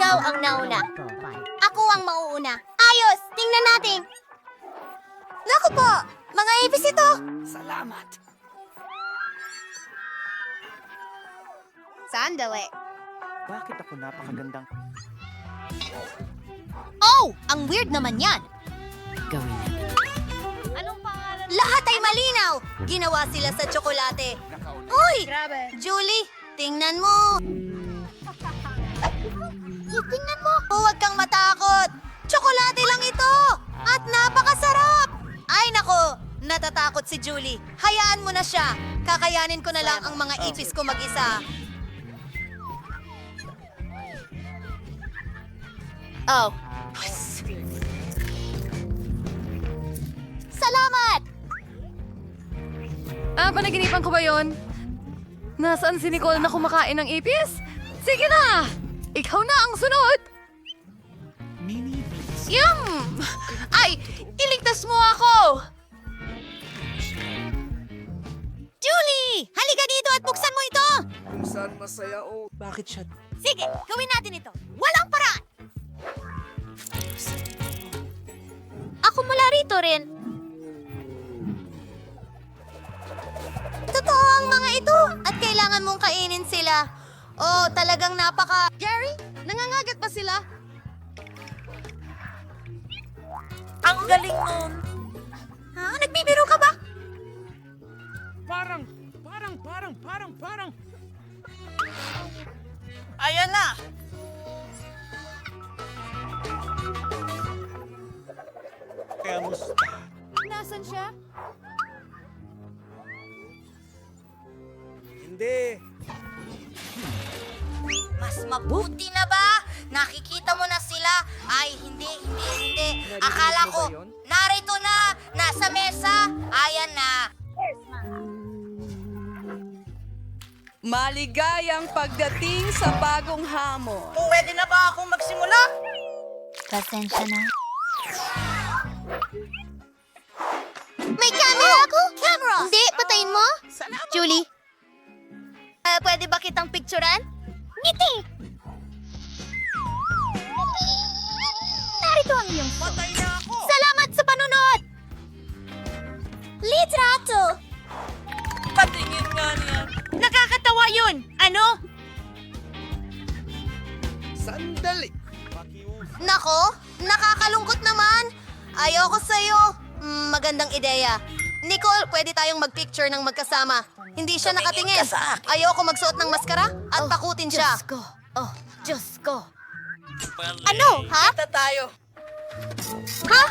ikaw ang nauna. Ako ang mauuna. Ayos! Tingnan natin. Naku po! Mga ipis ito! Salamat. Sandali. Bakit ako napakagandang... Oh! Ang weird naman yan! Gawin natin. Anong pangalan? Lahat ay malinaw! Ginawa sila sa tsokolate. Uy! Grabe. Julie, tingnan mo! Tingnan mo! Huwag kang matakot! Tsokolate lang ito! At napakasarap! Ay nako! Natatakot si Julie. Hayaan mo na siya. Kakayanin ko na lang ang mga ipis ko mag-isa. Oh. Salamat! Panaginipan ko ba yun? Nasaan si Nicole na kumakain ng ipis? Sige na! Ikaw na ang sunod! Mini beats. Yum! Ay! Iligtas mo ako! Julie! Halika dito at buksan mo ito! Kung saan masaya o... Bakit siya... Sige, gawin natin ito. Walang paraan! Ako mula rito rin. Totoo ang mga ito at kailangan mong kainin sila. Oh, talagang napaka... Gary, nangangagat ba sila? Ang galing nun. Ha? Nagbibiro ka ba? Parang... Ayan na! Kamusta? Nasaan siya? Hindi. Mas mabuti na ba? Nakikita mo na sila? Ay, hindi. Akala mo ko, ba yun? narito na, nasa mesa. Ayan na. Maligayang pagdating sa bagong hamon. Pwede na ba akong magsimula? Pasensya na. May camera ako? Camera! Hindi, patayin mo. Julie. Pwede ba kitang picturean? Ngiti! Narito ang iyong phone. Patay na ako! Salamat sa panonood! Litrato! Patingin nga niyan. Nakakatawa yun! Ano? Sandali. Nako, nakakalungkot naman. Ayoko sa'yo. Magandang ideya. Nicole, pwede tayong magpicture ng magkasama. Hindi siya nakatingin. Ayoko magsuot ng maskara at pakutin siya. Diyos ko. Oh, Diyos ko. Ano, ha? Kita tayo. Ha?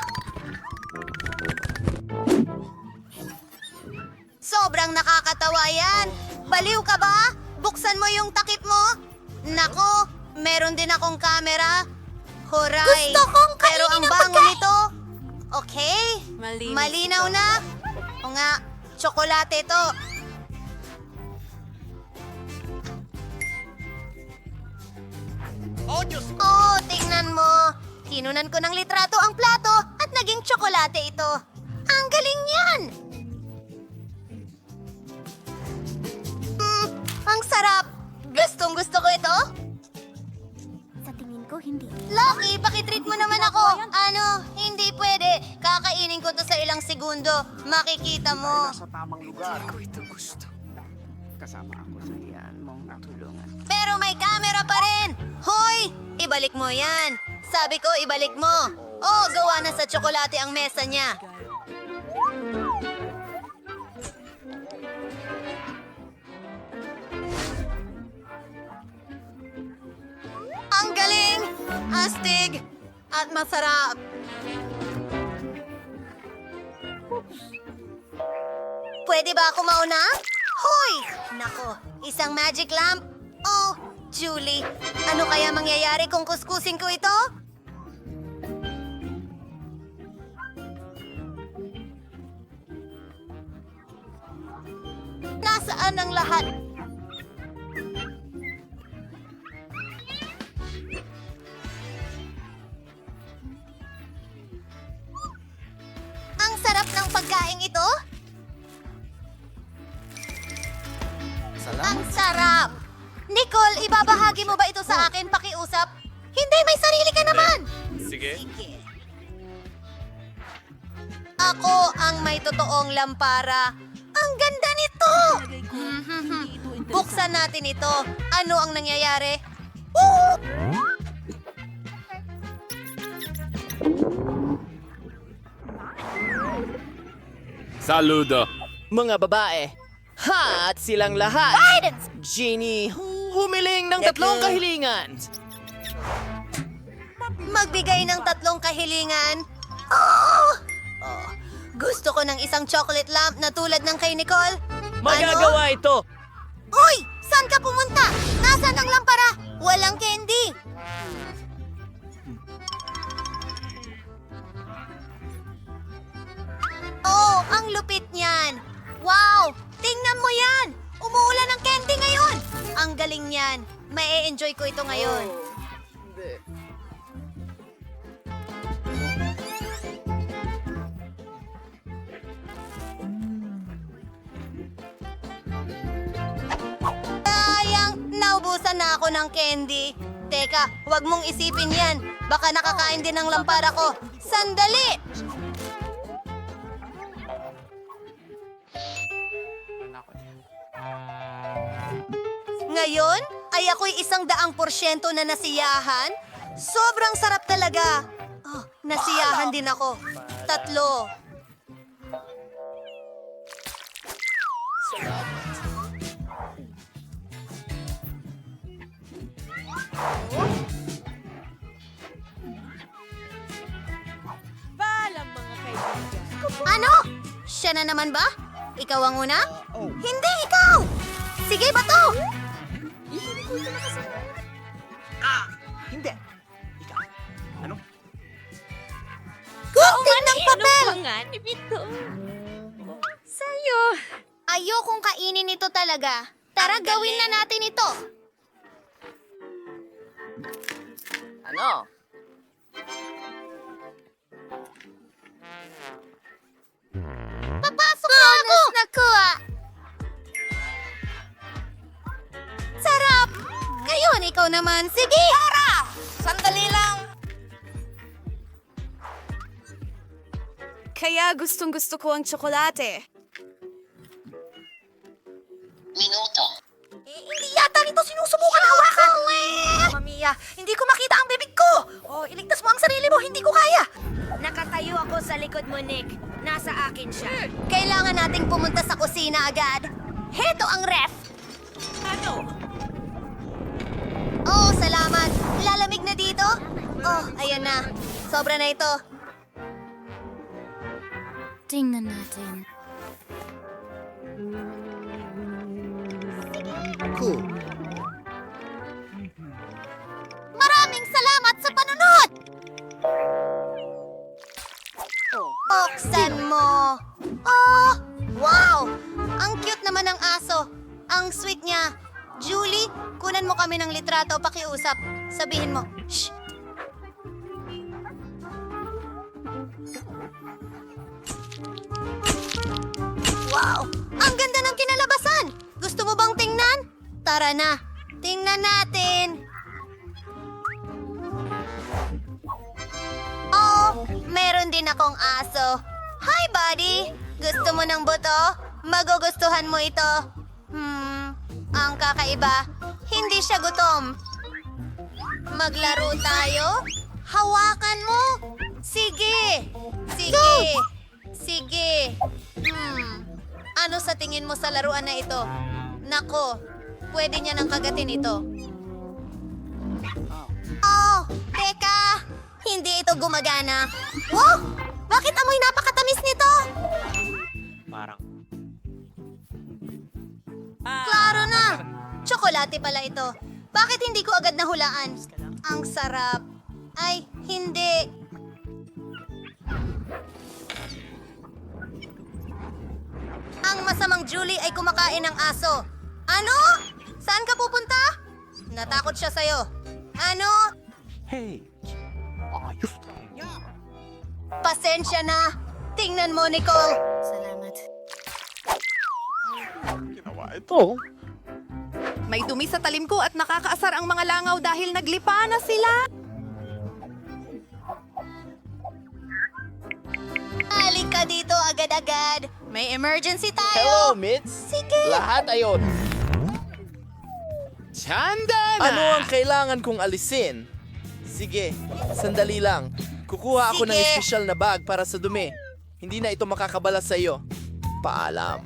Sobrang nakakatawa yan. Baliw ka ba? Buksan mo yung takip mo. Nako, meron din akong camera. Huray. Gusto kong kainin. Pero ang bango nito. Okay. Malinaw na. O nga, tsokolate to. Oh, Diyos! Oh, tingnan mo. Kinunan ko ng litrato ang plato at naging tsokolate ito. Ang galing yan! Ang sarap! Gustong gusto ko ito? Sa tingin ko, hindi. Lucky, pakitreat mo naman ako. Ano, hindi pwede. Kakainin ko to sa ilang segundo. Makikita mo. Sa tamang lugar. Ko ito gusto. Kasama ako sa iyan mong natulungan. Pero may camera pa rin! Hoy! Ibalik mo yan! Sabi ko, ibalik mo! Oh, gawa na sa tsokolate ang mesa niya. Ang galing! Astig! At masarap! Pwede ba ako mauna? Hoy! Nako, isang magic lamp? Oh, Julie, ano kaya mangyayari kung kuskusin ko ito? Nasaan ang lahat? Ang sarap ng pagkain ito? Ang sarap! Nicole, ibabahagi mo ba ito sa akin pakiusap? Hindi! Hindi, may sarili ka naman! Sige. Ako ang may totoong lampara. Ang ganda nito! Buksan natin ito. Ano ang nangyayari? Saludo. Mga babae. Ha! At silang lahat. Genie, humiling ng 3 kahilingan. Magbigay ng 3 kahilingan? Oh! Gusto ko ng isang chocolate lamp na tulad ng kay Nicole. Magagawa ito. Uy! Saan ka pumunta? Nasaan ang lampara? Walang candy. Oh, ang lupit niyan. Wow! Tingnan mo yan! Umuulan ng candy ngayon! Ang galing niyan. Mae-enjoy ko ito ngayon. Sayang, naubusan na ako ng candy. Teka, huwag mong isipin yan. Baka nakakain din ng lampara ko. Sandali! Ngayon, ay ako'y 100% na nasiyahan. Sobrang sarap talaga. Oh, nasiyahan din ako. 3. Paalam mga kaibigan. Ano? Siya na naman ba? Ikaw ang una? Hindi, ikaw! Sige, bato! Hindi. Ikaw. Ano? Gunting ng papel! Sa'yo. Ayokong kainin ito talaga. Tara, gawin na natin ito. Ano? Papasok na ako! Nakuha! Sarap! Ngayon, ikaw naman. Sige! Tara! Sandali lang! Kaya gustong-gusto ko ang tsokolate. Hindi yata nito sinusubukan hawakan! Mamma mia, hindi ko makita ang bibig ko! Oh, iligtas mo ang sarili mo, hindi ko kaya! Nakatayo ako sa likod mo, Nick. Nasa akin siya. Kailangan nating pumunta sa kusina agad. Heto ang ref! Ano? Oh, salamat. Lalamig na dito? Oh, ayan na. Sobra na ito. Tingnan natin. Maraming salamat sa panunod! Buksan mo. Oh, wow! Ang cute naman ng aso. Ang sweet niya. Julie, kunan mo kami ng litrato, pakiusap. Sabihin mo, shh! Wow! Ang ganda ng kinalabasan! Gusto mo bang tingnan? Tara na, tingnan natin. Oh, meron din akong aso. Hi, buddy! Gusto mo ng buto? Magugustuhan mo ito. Ang kakaiba, hindi siya gutom. Maglaro tayo? Hawakan mo? Sige! Sige! Sige! Ano sa tingin mo sa laruan na ito? Nako, pwede niya nang kagatin ito. Oh, teka! Hindi ito gumagana. Wow! Bakit amoy napakatamis nito? Parang. Klaro na! Tsokolate pala ito. Bakit hindi ko agad nahulaan? Ang sarap. Ay, hindi. Ang masamang Julie ay kumakain ng aso. Ano? Saan ka pupunta? Natakot siya sa'yo. Ano? Hey! Ayos lang. Pasensya na. Tingnan mo, Nicole. Salamat. Ginawa ito. May dumi sa talim ko at nakakaasar ang mga langaw dahil naglipa na sila. agad. May emergency tayo. Hello, Mitz. Sige. Lahat ayon. Tanda na! Ano ang kailangan kong alisin? Sige, sandali lang. Kukuha ako ng Sige. espesyal na bag para sa dumi. Hindi na ito makakabala sa iyo. Paalam.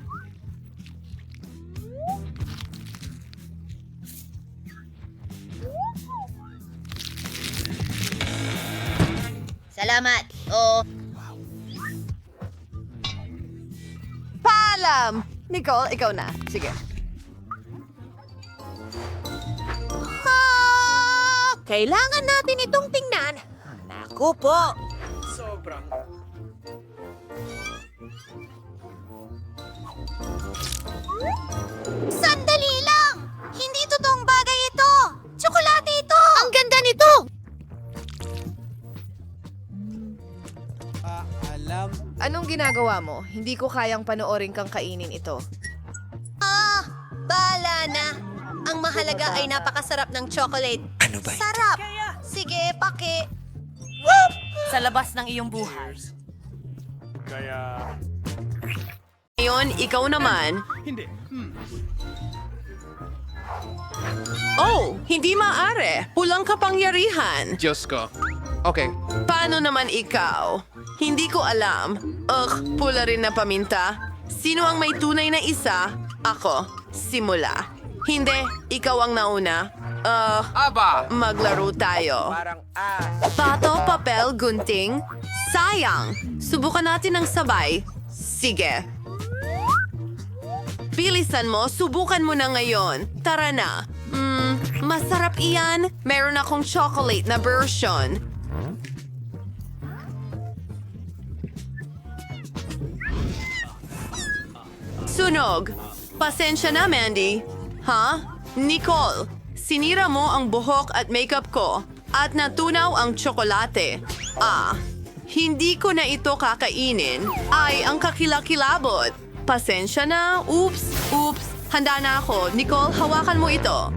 Salamat. Oo. Paalam! Nicole, ikaw na. Sige. Kailangan natin itong tingnan. Naku po. Sobrang. Sandali lang! Hindi totoong bagay ito! Tsokolate ito! Ang ganda nito! Anong ginagawa mo? Hindi ko kayang panoorin kang kainin ito. Bahala na. Ang mahalaga ay napakasarap ng chocolate. Ano ba? Sarap! Sige, paki. Sa labas ng iyong buhay. Kaya... Ngayon, ikaw naman. Hindi. Oh, hindi maaari. Pulang kapangyarihan. Diyos ko. Okay. Paano naman ikaw? Hindi ko alam. Pula rin na paminta. Sino ang may tunay na isa? Ako. Simula. Hindi, ikaw ang nauna. Aba! Maglaro tayo. Parang Pato, papel, gunting. Sayang. Subukan natin ng sabay. Sige. Bilisan mo, subukan mo na ngayon. Tara na. Masarap iyan. Meron akong chocolate na version. Sunog. Pasensya na, Mandy. Ha? Nicole, sinira mo ang buhok at makeup ko at natunaw ang tsokolate. Hindi ko na ito kakainin. Ay, ang kakilakilabot. Pasensya na. Oops. Handa na ako. Nicole, hawakan mo ito.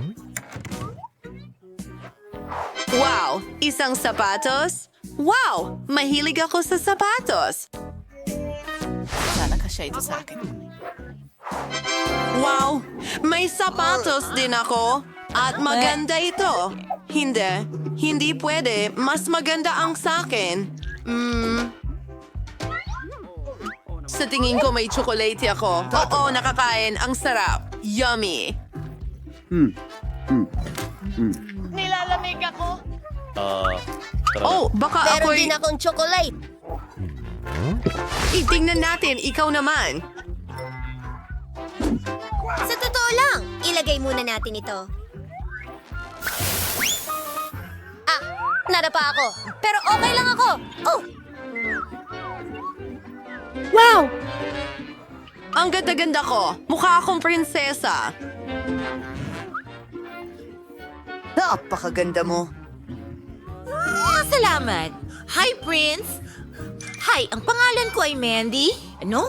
Wow, isang sapatos? Wow, mahilig ako sa sapatos. Sana kasya ito sa akin. Wow, may sapatos din ako. At maganda ito. Hindi pwede. Mas maganda ang sa akin. Sa tingin ko may chocolate ako. Oo, nakakain. Ang sarap. Yummy. Nilalamig ako. Oh, baka Meron ako'y... din akong chocolate. Itingnan natin, ikaw naman. Sa totoo lang, ilagay muna natin ito. Nadapa ako. Pero okay lang ako. Oh! Wow! Ang ganda-ganda ko. Mukha akong prinsesa. Napakaganda mo. Salamat. Hi, Prince. Hi, ang pangalan ko ay Mandy. Ano?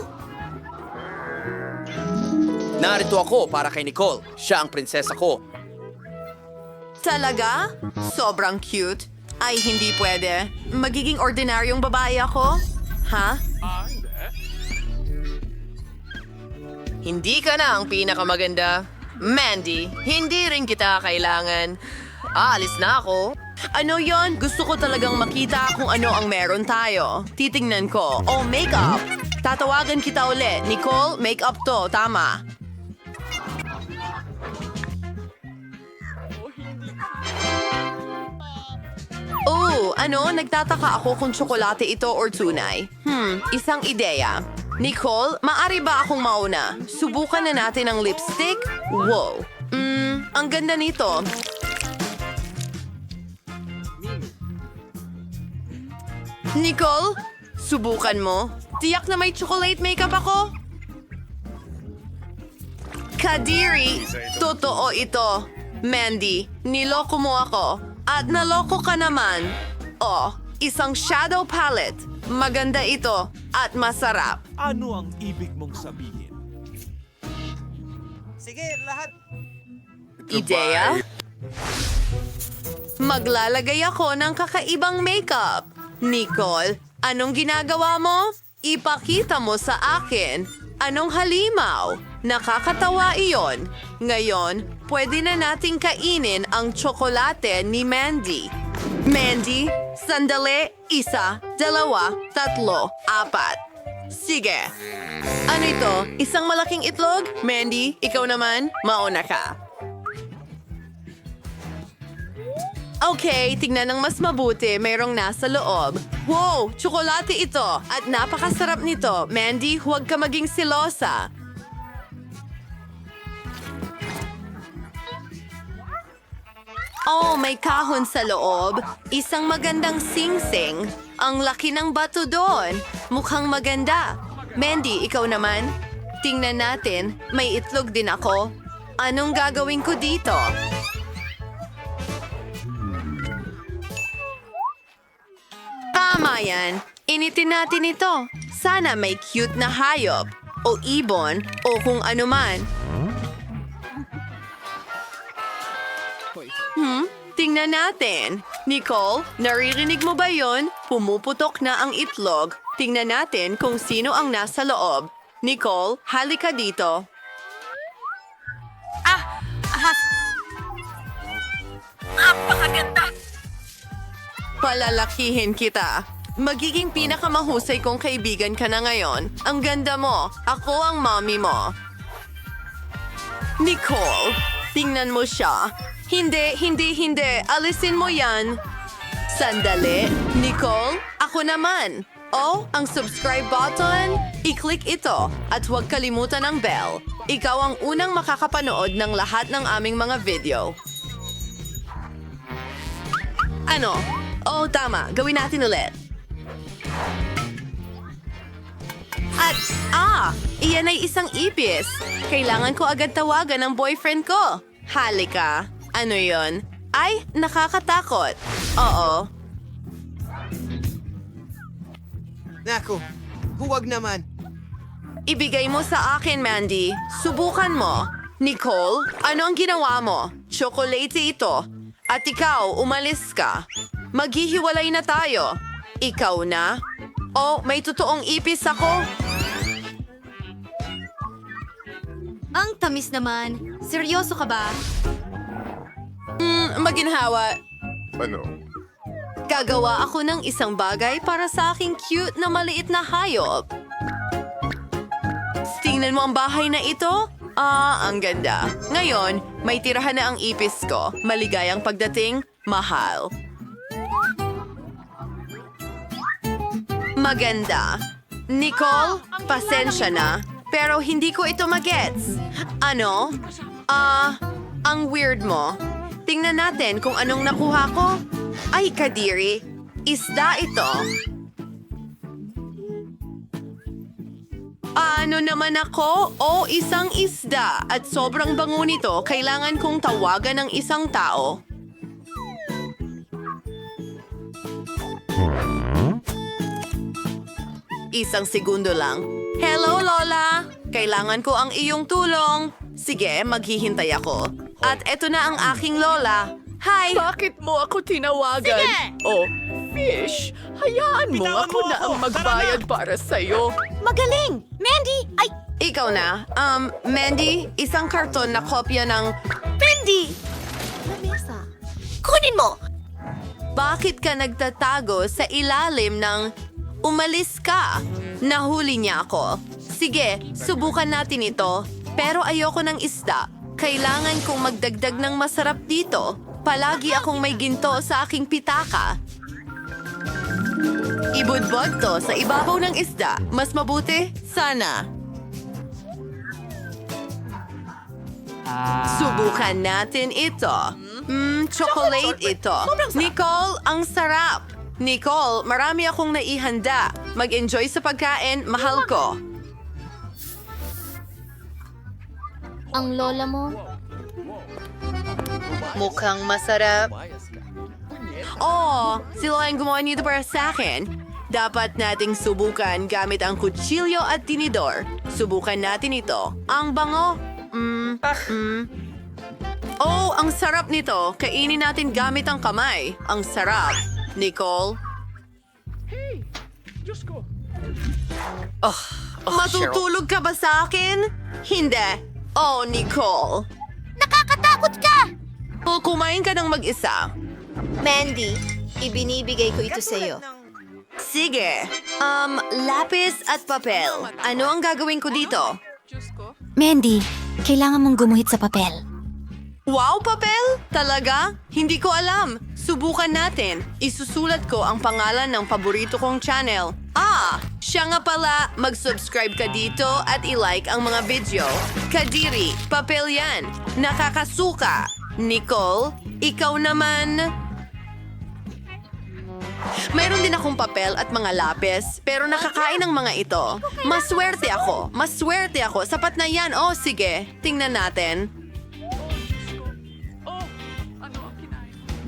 Narito ako para kay Nicole. Siya ang prinsesa ko. Talaga? Sobrang cute. Ay, hindi pwede. Magiging ordinaryong babae ako? Ha? Hindi ka na ang pinakamaganda. Mandy, hindi rin kita kailangan. Aalis na ako. Ano yon? Gusto ko talagang makita kung ano ang meron tayo. Titingnan ko. Oh, makeup. Tatawagan kita ulit. Nicole, makeup to. Tama. Oh, ano? Nagtataka ako kung tsokolate ito or tunay. Isang ideya. Nicole, maari ba akong mauna? Subukan na natin ang lipstick? Wow. Ang ganda nito. Nicole, subukan mo. Tiyak na may chocolate makeup ako. Kadiri, totoo ito. Mandy, niloko mo ako. At naloko ka naman. Oh, isang shadow palette. Maganda ito at masarap. Ano ang ibig mong sabihin? Sige, lahat. Ideya? Maglalagay ako ng kakaibang makeup. Nicole, anong ginagawa mo? Ipakita mo sa akin. Anong halimaw? Nakakatawa iyon. Ngayon, pwede na nating kainin ang tsokolate ni Mandy. Mandy, sandali, 1, 2, 3, 4. Sige. Ano ito? Isang malaking itlog? Mandy, ikaw naman, mauna ka. Okay, tignan ng mas mabuti, mayroong nasa loob. Wow, tsokolate ito at napakasarap nito. Mandy, huwag ka maging silosa. Oh, may kahon sa loob. Isang magandang singsing. Ang laki ng bato doon. Mukhang maganda. Mandy, ikaw naman? Tingnan natin, may itlog din ako. Anong gagawin ko dito? Tama yan. Initin natin ito. Sana may cute na hayop, o ibon, o kung ano man. Tingnan natin. Nicole, naririnig mo ba yon? Pumuputok na ang itlog. Tingnan natin kung sino ang nasa loob. Nicole, halika dito. Palalakihin kita. Magiging pinakamahusay kong kaibigan ka na ngayon. Ang ganda mo. Ako ang mommy mo. Nicole, tingnan mo siya. Hindi. Alisin mo yan. Sandali. Nicole, ako naman. Oh, ang subscribe button. I-click ito. At huwag kalimutan ang bell. Ikaw ang unang makakapanood ng lahat ng aming mga video. Ano? Oh, tama. Gawin natin ulit. At, iyan ay isang ipis. Kailangan ko agad tawagan ang boyfriend ko. Halika. Ano yon? Ay, nakakatakot. Oo. Naku, huwag naman. Ibigay mo sa akin, Mandy. Subukan mo. Nicole, ano ang ginawa mo? Chocolate ito. At ikaw, umalis ka. Maghihiwalay na tayo. Ikaw na? Oh, may totoong ipis ako. Ang tamis naman. Seryoso ka ba? Maginhawa. Gagawa ako ng isang bagay para sa aking cute na maliit na hayop. Tingnan mo ang bahay na ito? Ang ganda. Ngayon, may tirahan na ang ipis ko. Maligayang pagdating, mahal. Maganda. Nicole, pasensya na. Pero hindi ko ito magets. Ano? Ang weird mo. Tingnan natin kung anong nakuha ko. Ay, kadiri. Isda ito. Ano naman ako? O, isang isda. At sobrang bango nito, kailangan kong tawagan ng isang tao. Isang segundo lang. Hello, Lola! Kailangan ko ang iyong tulong. Sige, maghihintay ako. At eto na ang aking Lola. Hi! Bakit mo ako tinawagan? Sige! Oh, fish, hayaan mo ako na ang magbayad para sa'yo. Magaling! Mandy! Ay! Ikaw na. Mandy, isang karton na kopya ng... Mandy! Lamesa. Kunin mo! Bakit ka nagtatago sa ilalim ng... Umalis ka! Nahuli niya ako. Sige, subukan natin ito. Pero ayoko ng isda. Kailangan kong magdagdag ng masarap dito. Palagi akong may ginto sa aking pitaka. Ibudbod to sa ibabaw ng isda. Mas mabuti? Sana. Subukan natin ito. Chocolate ito. Nicole, ang sarap. Nicole, marami akong naihanda. Mag-enjoy sa pagkain, mahal ko. Ang lola mo? Mukhang masarap. Oh, sila ang gumawa nito para sa akin. Dapat nating subukan gamit ang kutsilyo at tinidor. Subukan natin ito. Ang bango. Oh, ang sarap nito. Kainin natin gamit ang kamay. Ang sarap. Nicole? Matutulog ka ba sa akin? Hindi. Oh, Nicole. Nakakatakot ka! Kumain ka ng mag-isa. Mandy, ibinibigay ko ito sa'yo. Sige. Lapis at papel. Ano ang gagawin ko dito? Mandy, kailangan mong gumuhit sa papel. Wow, papel? Talaga? Hindi ko alam. Subukan natin. Isusulat ko ang pangalan ng paborito kong channel. Siya nga pala, mag-subscribe ka dito at i-like ang mga video. Kadiri, papel yan. Nakakasuka. Nicole, ikaw naman. Mayroon din akong papel at mga lapis, pero nakakain ang mga ito. Maswerte ako. Maswerte ako. Sapat na yan. Oh, sige. Tingnan natin.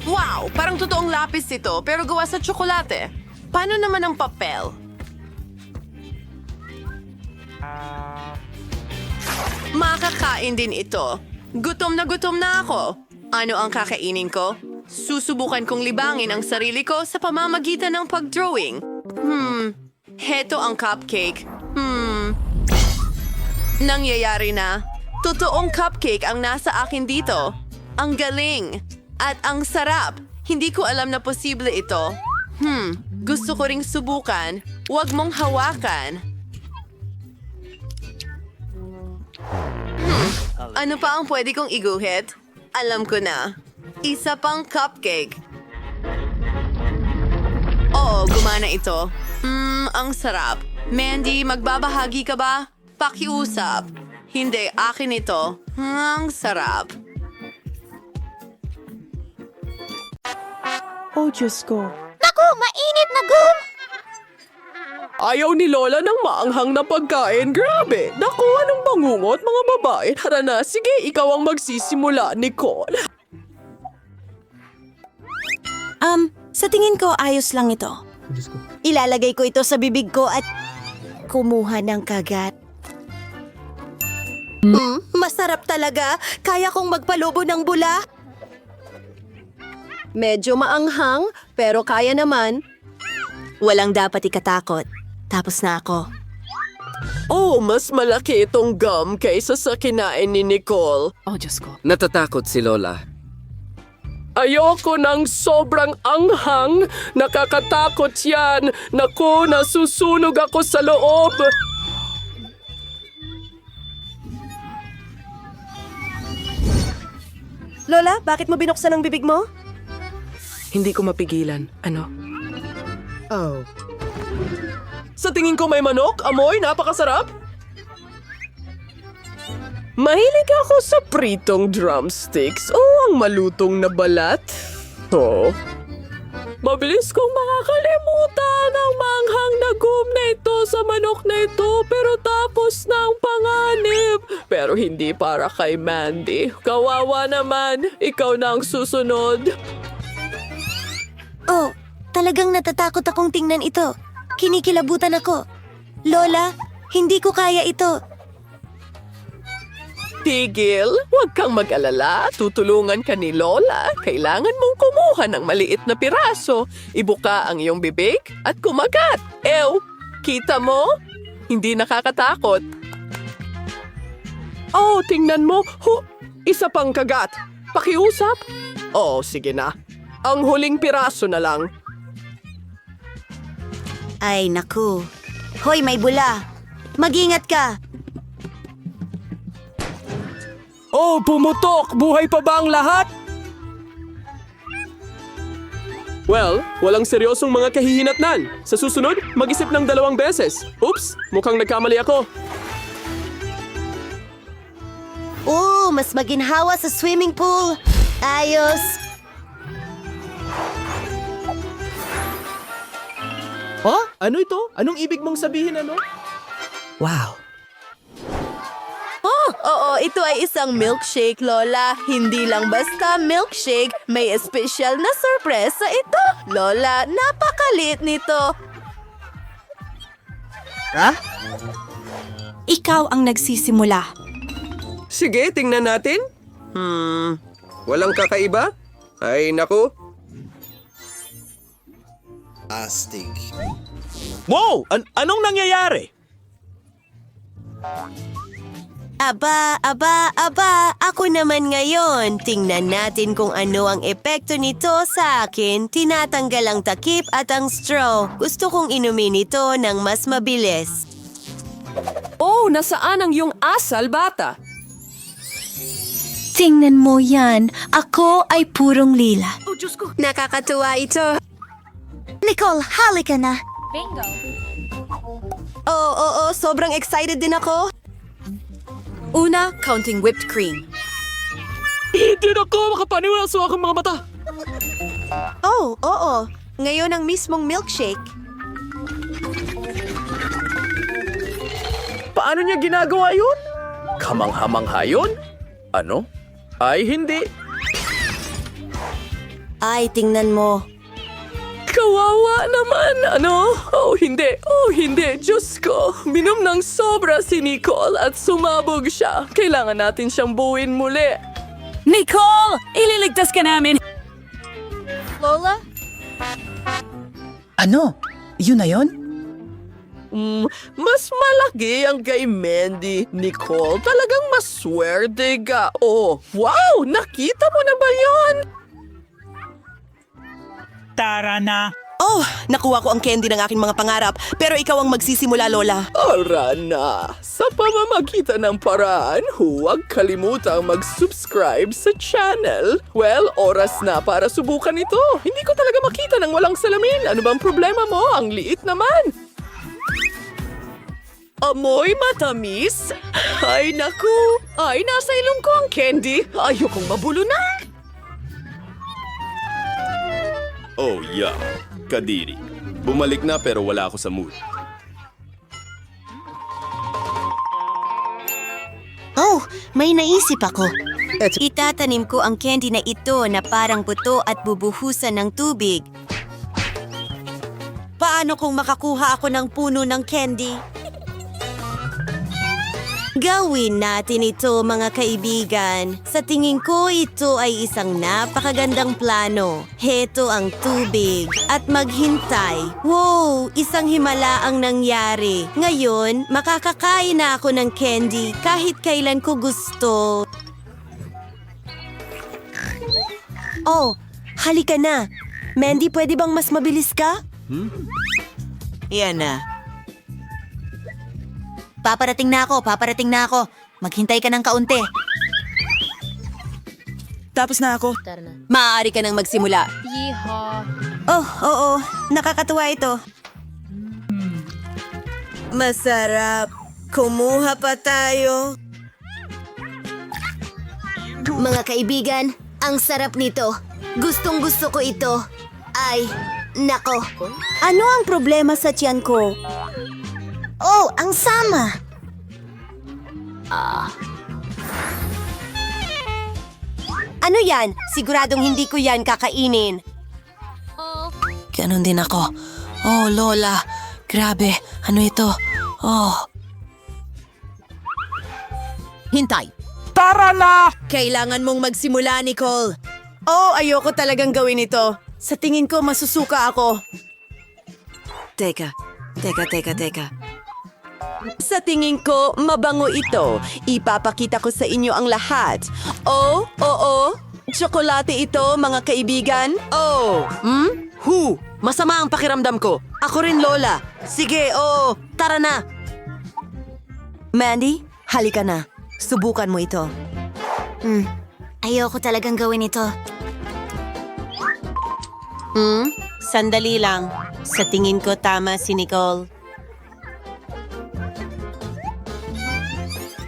Wow! Parang totoong lapis ito, pero gawa sa tsokolate. Paano naman ang papel? Makakain din ito. Gutom na ako. Ano ang kakainin ko? Susubukan kong libangin ang sarili ko sa pamamagitan ng pag-drawing. Heto ang cupcake. Nangyayari na. Totoong cupcake ang nasa akin dito. Ang galing. At ang sarap. Hindi ko alam na posible ito. Gusto ko ring subukan. Huwag mong hawakan. Ano pa ang pwede kong iguhit? Alam ko na. Isa pang cupcake. Oo, gumana ito. Ang sarap. Mandy, magbabahagi ka ba? Pakiusap. Hindi, akin ito. Ang sarap. Oh, Diyos ko. Naku, mainit na gum! Ayaw ni Lola ng maanghang na pagkain. Grabe! Naku, anong bangungot, mga babae? Tara na, sige, ikaw ang magsisimula, Nicole. Sa tingin ko, ayos lang ito. Ilalagay ko ito sa bibig ko at kumuha ng kagat. Masarap talaga. Kaya kong magpalubo ng bula. Medyo maanghang, pero kaya naman. Walang dapat ikatakot. Tapos na ako. Oh, mas malaki itong gum kaysa sa kinain ni Nicole. Natatakot si Lola. Ayoko ng sobrang anghang. Nakakatakot yan. Naku, nasusunog ako sa loob. Lola, bakit mo binuksan ang bibig mo? Hindi ko mapigilan. Ano? Oh. Sa tingin ko may manok, amoy, napakasarap. Mahilig ako sa pritong drumsticks o ang malutong na balat. Oh. Mabilis kong makakalimutan ang manghang na gum na ito sa manok na ito pero tapos na ang panganib. Pero hindi para kay Mandy. Kawawa naman, ikaw na ang susunod. Oh, talagang natatakot akong tingnan ito. Kinikilabutan ako. Lola, hindi ko kaya ito. Tigil, huwag kang mag-alala. Tutulungan ka ni Lola. Kailangan mong kumuha ng maliit na piraso. Ibuka ang iyong bibig at kumagat. Ew, kita mo? Hindi nakakatakot. Oh, tingnan mo. Isa pang kagat. Pakiusap? Oh, sige na. Ang huling piraso na lang. Ay, naku. Hoy, may bula. Mag-ingat ka. Oh, pumutok! Buhay pa ba ang lahat? Well, walang seryosong mga kahihinatnan. Sa susunod, mag-isip ng 2 beses. Oops, mukhang nagkamali ako. Oh, mas maginhawa sa swimming pool. Ayos. Oh? Ano ito? Anong ibig mong sabihin ano? Wow. Oo, ito ay isang milkshake, Lola. Hindi lang basta milkshake, may espesyal na sorpresa ito. Lola, napakalit nito. Ha? Ikaw ang nagsisimula. Sige, tingnan natin. Walang kakaiba? Ay, naku. Astig. Wow! Anong nangyayari? Aba, ako naman ngayon. Tingnan natin kung ano ang epekto nito sa akin. Tinatanggal ang takip at ang straw. Gusto kong inumin ito ng mas mabilis. Oh, nasaan ang iyong asal, bata? Tingnan mo yan. Ako ay purong lila. Nakakatuwa ito. Nicole, halika na. Oo, sobrang excited din ako. Una, counting whipped cream. Hindi na ako makapaniwala sa aking mga mata. Oh, oo. Ngayon ang mismong milkshake. Paano niya ginagawa yun? Kamangha-mangha yun? Ano? Ay, hindi. Ay, tingnan mo. Kawawa naman, ano? Oh, hindi. Diyos ko. Minom ng sobra si Nicole at sumabog siya. Kailangan natin siyang buuin muli. Nicole! Ililigtas ka namin! Lola? Ano? Yun na yun? Mas malaki ang kay Mandy. Nicole, talagang maswerte ka. Oh, wow! Nakita mo na ba yun? Tara na. Oh, nakuha ko ang candy ng aking mga pangarap. Pero ikaw ang magsisimula, Lola. Ara na! Sa pamamagitan ng paraan, huwag kalimutang mag-subscribe sa channel. Well, oras na para subukan ito. Hindi ko talaga makita ng walang salamin. Ano bang problema mo? Ang liit naman. Amoy matamis? Ay, naku! Ay, nasa ilong ko ang candy. Ayokong mabulo na. Oh, yeah. Kadiri. Bumalik na pero wala ako sa mood. Oh, may naisip ako. Itatanim ko ang candy na ito na parang buto at bubuhusan ng tubig. Paano kung makakuha ako ng puno ng candy? Gawin natin ito, mga kaibigan. Sa tingin ko, ito ay isang napakagandang plano. Heto ang tubig. At maghintay. Wow! Isang himala ang nangyari. Ngayon, makakakain na ako ng candy kahit kailan ko gusto. Oh, halika na. Mandy, pwede bang mas mabilis ka? Yan na. Paparating na ako. Maghintay ka ng kaunti. Tapos na ako. Maaari ka nang magsimula. Oh, oo. Nakakatuwa ito. Masarap. Kumuha pa tayo. Mga kaibigan, ang sarap nito. Gustong gusto ko ito. Ay, nako. Ano ang problema sa tiyan ko? Oh, ang sama. Ano yan? Siguradong hindi ko yan kakainin. Ganon din ako. Oh, Lola. Grabe. Ano ito? Oh. Hintay. Tara na! Kailangan mong magsimula, Nicole. Oh, ayoko talagang gawin ito. Sa tingin ko, masusuka ako. Teka. Sa tingin ko, mabango ito. Ipapakita ko sa inyo ang lahat. Oh, oo. Tsokolate ito, mga kaibigan. Oh, Masama ang pakiramdam ko. Ako rin, Lola. Sige, oo. Tara na. Mandy, halika na. Subukan mo ito. Ayoko talagang gawin ito. Sandali lang. Sa tingin ko tama si Nicole.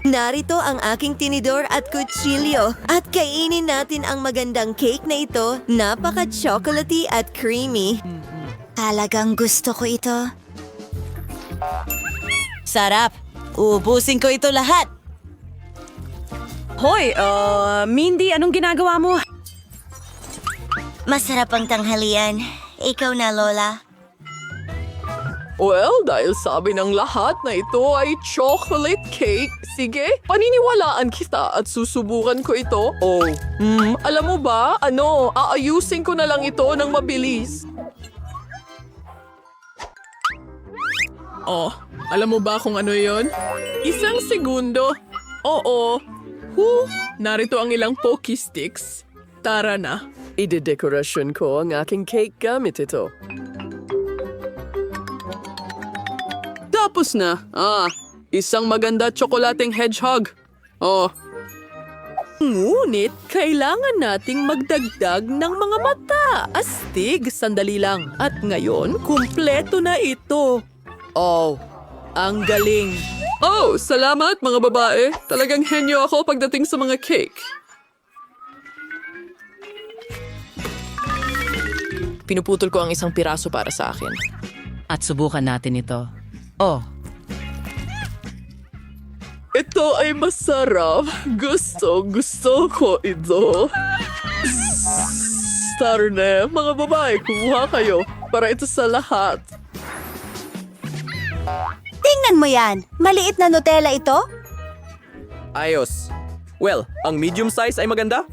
Narito ang aking tinidor at kutsilyo. At kainin natin ang magandang cake na ito. Napaka-chocolatey at creamy. Talagang gusto ko ito. Sarap. Ubusin ko ito lahat. Hoy, Mindy, anong ginagawa mo? Masarap ang tanghalian. Ikaw na, Lola. Well, dahil sabi ng lahat na ito ay chocolate cake, sige, paniniwalaan kita at susubukan ko ito. Oh, alam mo ba, aayusin ko na lang ito ng mabilis. Oh, Alam mo ba kung ano yon? Isang segundo. Oo. Narito ang ilang Pocky Sticks. Tara na. Idedekorasyon ko ang aking cake gamit ito. Tapos na. Isang maganda tsokolateng hedgehog. Ngunit, kailangan nating magdagdag ng mga mata. Astig, sandali lang. At ngayon, kumpleto na ito. Ang galing. Salamat mga babae. Talagang henyo ako pagdating sa mga cake. Pinuputol ko ang isang piraso para sa akin. At subukan natin ito. Ito ay masarap. Gusto ko ito. Tara na, mga babae, kumuha kayo para ito sa lahat. Tingnan mo yan! Maliit na Nutella ito? Ayos. Well, ang medium size ay maganda.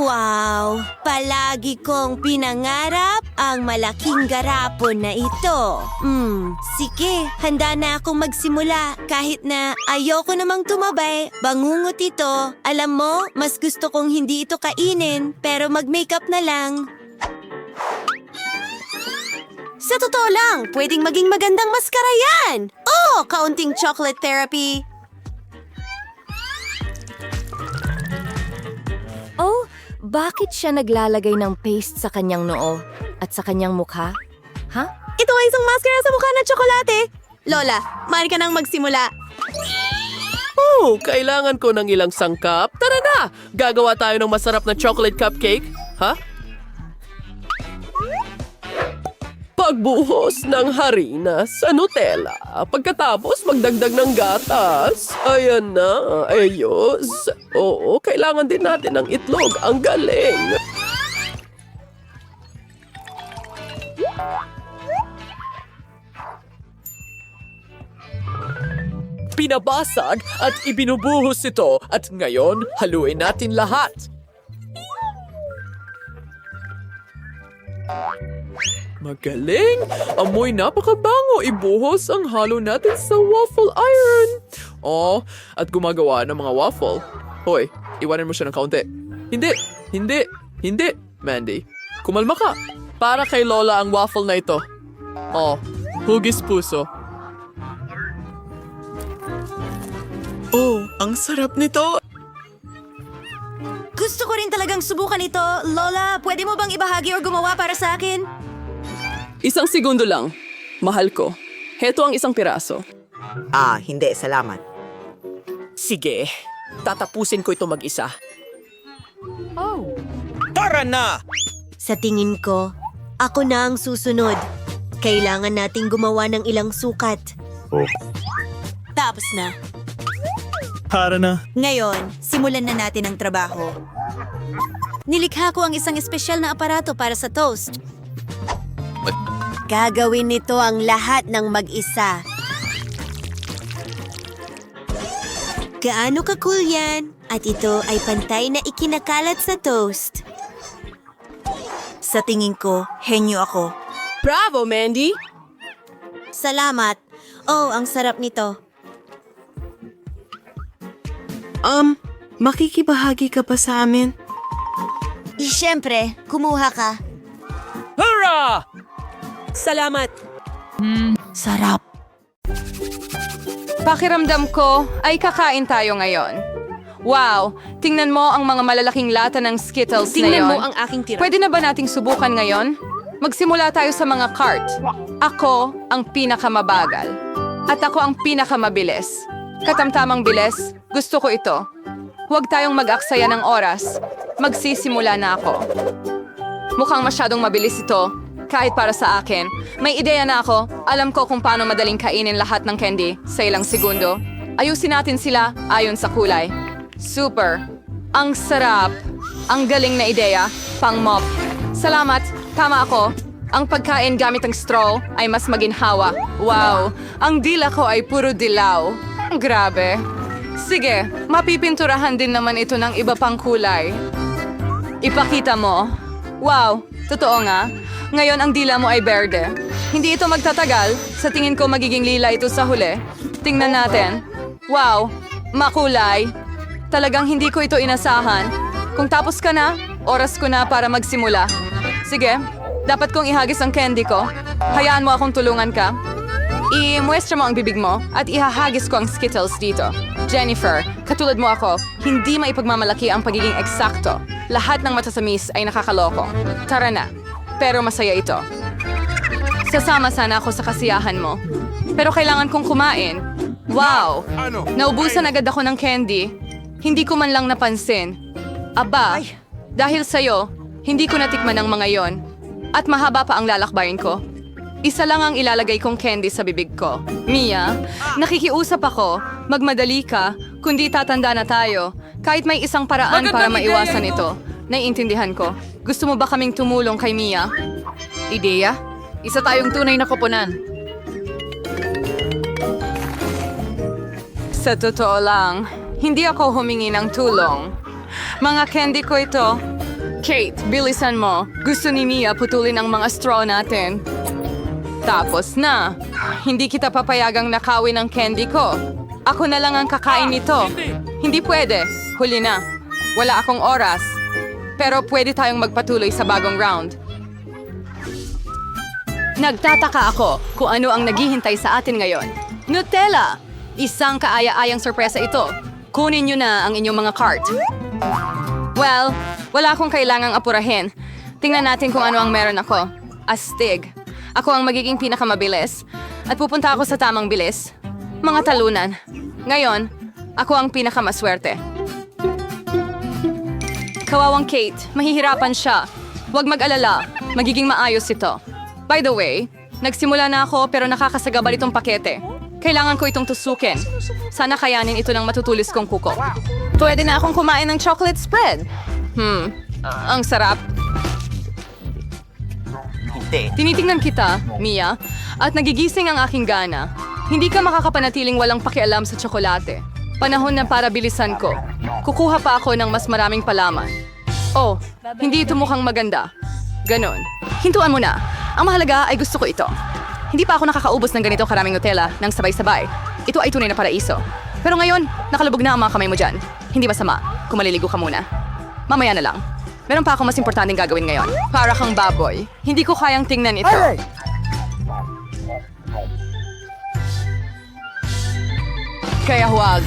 Wow! Palagi kong pinangarap ang malaking garapon na ito. Sige, handa na akong magsimula. Kahit na ayoko namang tumabay, bangungot ito. Alam mo, mas gusto kong hindi ito kainin, pero mag-makeup na lang. Sa totoo lang, pwedeng maging magandang maskara yan! Kaunting chocolate therapy. Bakit siya naglalagay ng paste sa kanyang noo at sa kanyang mukha? Ito ay isang maskara sa mukha na tsokolate. Lola, maaari ka nang magsimula. Kailangan ko ng ilang sangkap. Tara na! Gagawa tayo ng masarap na chocolate cupcake. Pagbuhos ng harina sa Nutella. Pagkatapos, magdagdag ng gatas. Ayan na. Ayos. Oo, kailangan din natin ng itlog. Ang galing. Pinabasag at ibinubuhos ito. At ngayon, haluin natin lahat. Magaling! Amoy napakabango. Ibuhos ang halo natin sa waffle iron. At gumagawa ng mga waffle. Hoy, iwanan mo siya ng kaunti. Hindi, Mandy. Kumalma ka. Para kay Lola ang waffle na ito. Hugis puso. Ang sarap nito. Gusto ko rin talagang subukan ito. Lola, pwede mo bang ibahagi or gumawa para sa akin? Isang segundo lang. Mahal ko. Heto ang isang piraso. Hindi, salamat. Sige, tatapusin ko ito mag-isa. Tara na! Sa tingin ko, ako na ang susunod. Kailangan nating gumawa ng ilang sukat. Tapos na. Tara na. Ngayon, simulan na natin ang trabaho. Nilikha ko ang isang espesyal na aparato para sa toast. Gagawin nito ang lahat ng mag-isa. Gaano ka-cool yan? At ito ay pantay na ikinakalat sa toast. Sa tingin ko, henyo ako. Bravo, Mandy! Salamat. Ang sarap nito. Makikibahagi ka pa sa amin? Siyempre, kumuha ka. Hurrah! Salamat. Sarap. Pakiramdam ko ay kakain tayo ngayon. Wow! Tingnan mo ang mga malalaking lata ng Skittles na Tingnan yon. mo ang aking tira. Pwede na ba nating subukan ngayon? Magsimula tayo sa mga cart. Ako ang pinakamabagal. At ako ang pinakamabilis. Katamtamang bilis, gusto ko ito. Huwag tayong mag-aksaya ng oras. Magsisimula na ako. Mukhang masyadong mabilis ito. Kahit para sa akin. May ideya na ako. Alam ko kung paano madaling kainin lahat ng candy sa ilang segundo. Ayusin natin sila ayon sa kulay. Super. Ang sarap. Ang galing na ideya. Pang-mop. Salamat. Tama ako. Ang pagkain gamit ang straw ay mas maginhawa. Wow. Ang dila ko ay puro dilaw. Grabe. Sige, mapipinturahan din naman ito ng iba pang kulay. Ipakita mo. Wow, totoo nga. Ngayon ang dila mo ay berde. Hindi ito magtatagal. Sa tingin ko magiging lila ito sa huli. Tingnan natin. Wow, makulay. Talagang hindi ko ito inasahan. Kung tapos ka na, oras ko na para magsimula. Sige, dapat kong ihagis ang candy ko. Hayaan mo akong tulungan ka. I-muestra mo ang bibig mo at ihahagis ko ang Skittles dito. Jennifer, katulad mo ako, hindi maipagmamalaki ang pagiging eksakto. Lahat ng matasamis ay nakakaloko. Tara na. Pero masaya ito. Sasama sana ako sa kasiyahan mo. Pero kailangan kong kumain. Wow! Naubusan agad ako ng candy. Hindi ko man lang napansin. Aba, dahil sa'yo, hindi ko natikman ang mga yon. At mahaba pa ang lalakbayin ko. Isa lang ang ilalagay kong candy sa bibig ko. Mia, nakikiusap ako. Magmadali ka, kundi tatanda na tayo. Kahit may isang paraan para maiwasan ito. Naiintindihan ko. Gusto mo ba kaming tumulong kay Mia? Ideya? Isa tayong tunay na koponan. Sa totoo lang, hindi ako humingi ng tulong. Mga candy ko ito. Kate, bilisan mo. Gusto ni Mia putulin ang mga straw natin. Tapos na. Hindi kita papayagang nakawin ang candy ko. Ako na lang ang kakain nito. Hindi pwede. Huli na. Wala akong oras. Pero pwede tayong magpatuloy sa bagong round. Nagtataka ako kung ano ang naghihintay sa atin ngayon. Nutella! Isang kaaya-ayang sorpresa ito. Kunin nyo na ang inyong mga cart. Well, wala akong kailangang apurahin. Tingnan natin kung ano ang meron ako. Astig. Ako ang magiging pinakamabilis. At pupunta ako sa tamang bilis. Mga talunan. Ngayon, ako ang pinakamaswerte. Kawawang Kate, mahihirapan siya. Huwag mag-alala, magiging maayos ito. By the way, nagsimula na ako pero nakakasagabal itong pakete. Kailangan ko itong tusukin. Sana kayanin ito ng matutulis kong kuko. Pwede na akong kumain ng chocolate spread. Ang sarap. Tinitingnan kita, Mia, at nagigising ang aking gana. Hindi ka makakapanatiling walang pakialam sa tsokolate. Panahon na para bilisan ko. Kukuha pa ako ng mas maraming palaman. Oh, hindi ito mukhang maganda. Ganon. Hintuan mo na. Ang mahalaga ay gusto ko ito. Hindi pa ako nakakaubos ng ganito karaming Nutella ng sabay-sabay. Ito ay tunay na paraiso. Pero ngayon, nakalubog na ang mga kamay mo dyan. Hindi masama kung maliligo ka muna. Mamaya na lang. Meron pa akong mas importanteng gagawin ngayon. Para kang baboy. Hindi ko kayang tingnan ito. Kaya huwag.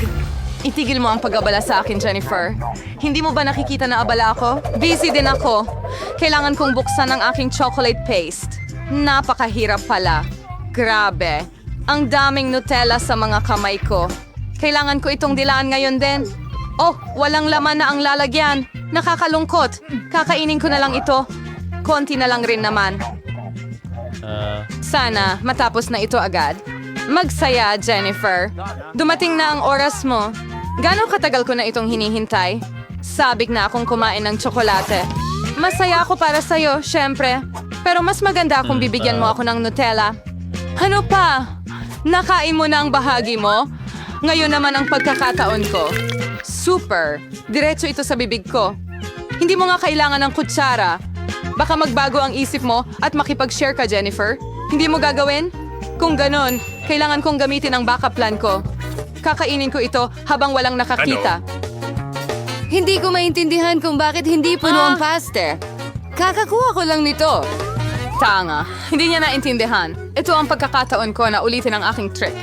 Itigil mo ang pag-abala sa akin, Jennifer. Hindi mo ba nakikita na abala ako? Busy din ako. Kailangan kong buksan ang aking chocolate paste. Napakahirap pala. Grabe. Ang daming Nutella sa mga kamay ko. Kailangan ko itong dilaan ngayon din. Oh, walang laman na ang lalagyan. Nakakalungkot. Kakainin ko na lang ito. Konti na lang rin naman. Sana matapos na ito agad. Magsaya, Jennifer. Dumating na ang oras mo. Gano'ng katagal ko na itong hinihintay? Sabik na akong kumain ng tsokolate. Masaya ako para sa'yo, syempre. Pero mas maganda kung bibigyan mo ako ng Nutella. Ano pa? Nakain mo na ang bahagi mo? Ngayon naman ang pagkakataon ko. Super! Diretso ito sa bibig ko. Hindi mo nga kailangan ng kutsara. Baka magbago ang isip mo at makipag-share ka, Jennifer. Hindi mo gagawin? Kung ganon, kailangan kong gamitin ang backup plan ko. Kakainin ko ito habang walang nakakita. Hindi ko maintindihan kung bakit hindi puno ang paste. Kakakuha ko lang nito. Tanga. Hindi niya naintindihan. Ito ang pagkakataon ko na ulitin ang aking trick.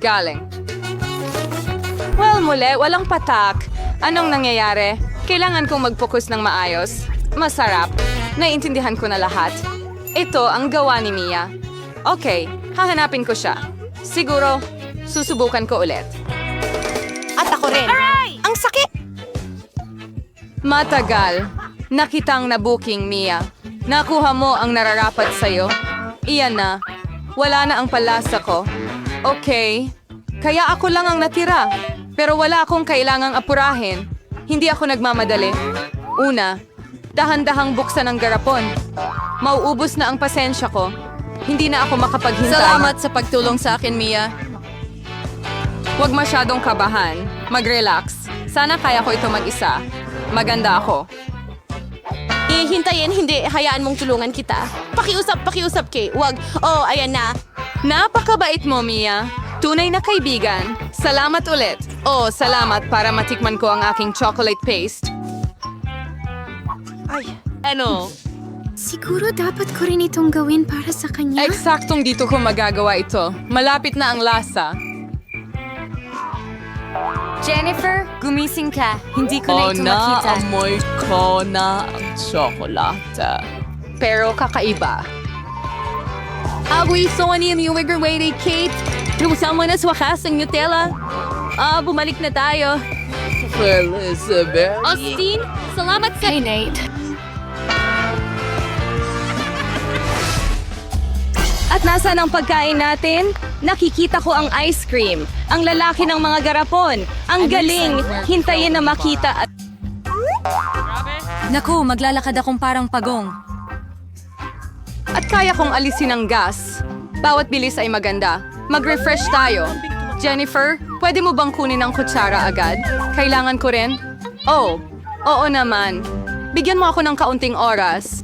Galing. Well, muli, walang patak. Anong nangyayari? Kailangan kong mag-focus ng maayos. Masarap. Naiintindihan ko na lahat. Ito ang gawa ni Mia. Okay, hahanapin ko siya. Siguro, susubukan ko ulit. At ako rin. Ang sakit! Matagal. Nakitang na-booking, Mia. Nakuha mo ang nararapat sa'yo. Iyan na. Wala na ang palasa ko. Okay. Kaya ako lang ang natira. Pero wala akong kailangang apurahin. Hindi ako nagmamadali. Una, dahan-dahang buksan ang garapon. Mauubos na ang pasensya ko. Hindi na ako makapaghintay. Salamat sa pagtulong sa akin, Mia. Huwag masyadong kabahan. Mag-relax. Sana kaya ko ito mag-isa. Maganda ako. Hintayin, hindi. Hayaan mong tulungan kita. Pakiusap, Kay. Wag. Oh, ayan na. Napakabait mo, Mia. Tunay na kaibigan. Salamat ulit. Oh, salamat para matikman ko ang aking chocolate paste. Siguro dapat ko rin itong gawin para sa kanya. Eksaktong dito ko magagawa ito. Malapit na ang lasa. Jennifer, gumising ka. Hindi ko na ito makita. Amoy ko na ang tsokolate. Pero kakaiba. Agoy, so ani yung wigger-waiting, Kate. Lumusang mo na sa wakas ang Nutella. Bumalik na tayo. Elizabeth. Austin, salamat sa... Hey, Nate. At nasaan ang pagkain natin? Nakikita ko ang ice cream. Ang lalaki ng mga garapon. Ang galing. Hintayin na makita at... Naku, maglalakad akong parang pagong. At kaya kong alisin ang gas. Bawat bilis ay maganda. Mag-refresh tayo. Jennifer, pwede mo bang kunin ang kutsara agad? Kailangan ko rin? Oh, oo naman. Bigyan mo ako ng kaunting oras.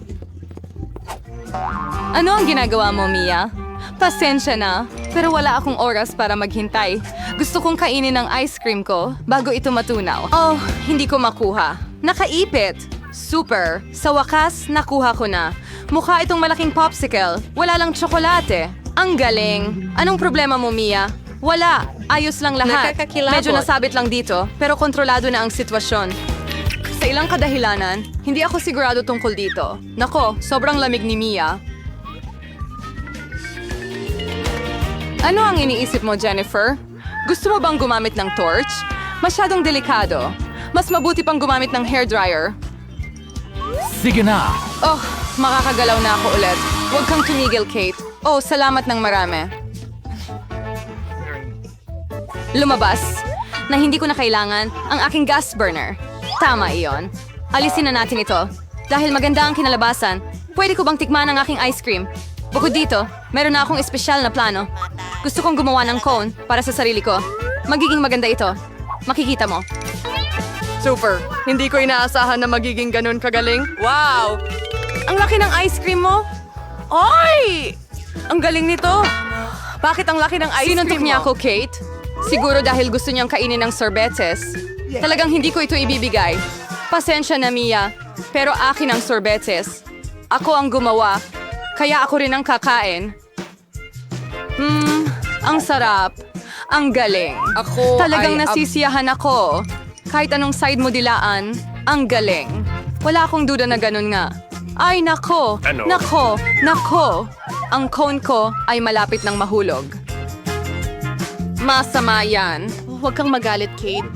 Ano ang ginagawa mo, Mia? Pasensya na, pero wala akong oras para maghintay. Gusto kong kainin ang ice cream ko bago ito matunaw. Oh, hindi ko makuha. Nakaipit. Super. Sa wakas, nakuha ko na. Mukha itong malaking popsicle. Wala lang tsokolate. Ang galing. Anong problema mo, Mia? Wala. Ayos lang lahat. Nakakakilabot. Medyo nasabit lang dito, pero kontrolado na ang sitwasyon. Sa ilang kadahilanan, hindi ako sigurado tungkol dito. Nako, sobrang lamig ni Mia. Ano ang iniisip mo, Jennifer? Gusto mo bang gumamit ng torch? Masyadong delikado. Mas mabuti pang gumamit ng hairdryer. Sige na. Oh, makakagalaw na ako ulit. Huwag kang tumigil, Kate. Oh, salamat ng marami. Lumabas na hindi ko na kailangan ang aking gas burner. Tama iyon. Alisin na natin ito. Dahil maganda ang kinalabasan, pwede ko bang tikman ang aking ice cream? Bukod dito, meron na akong espesyal na plano. Gusto kong gumawa ng cone para sa sarili ko. Magiging maganda ito. Makikita mo. Super. Hindi ko inaasahan na magiging ganun kagaling. Wow! Ang laki ng ice cream mo. Oy! Ang galing nito. Bakit ang laki ng ice cream mo? Sinuntok niya ako, Kate. Siguro dahil gusto niyang kainin ng sorbetes. Talagang hindi ko ito ibibigay. Pasensya na, Mia. Pero akin ang sorbetes. Ako ang gumawa. Kaya ako rin ang kakain. Ang sarap. Ang galing. Talagang nasisiyahan ako. Kahit anong side mo dilaan, ang galing. Wala akong duda na ganun nga. Ay, nako. Nako. Ang cone ko ay malapit ng mahulog. Masama yan. Huwag kang magalit, Kate.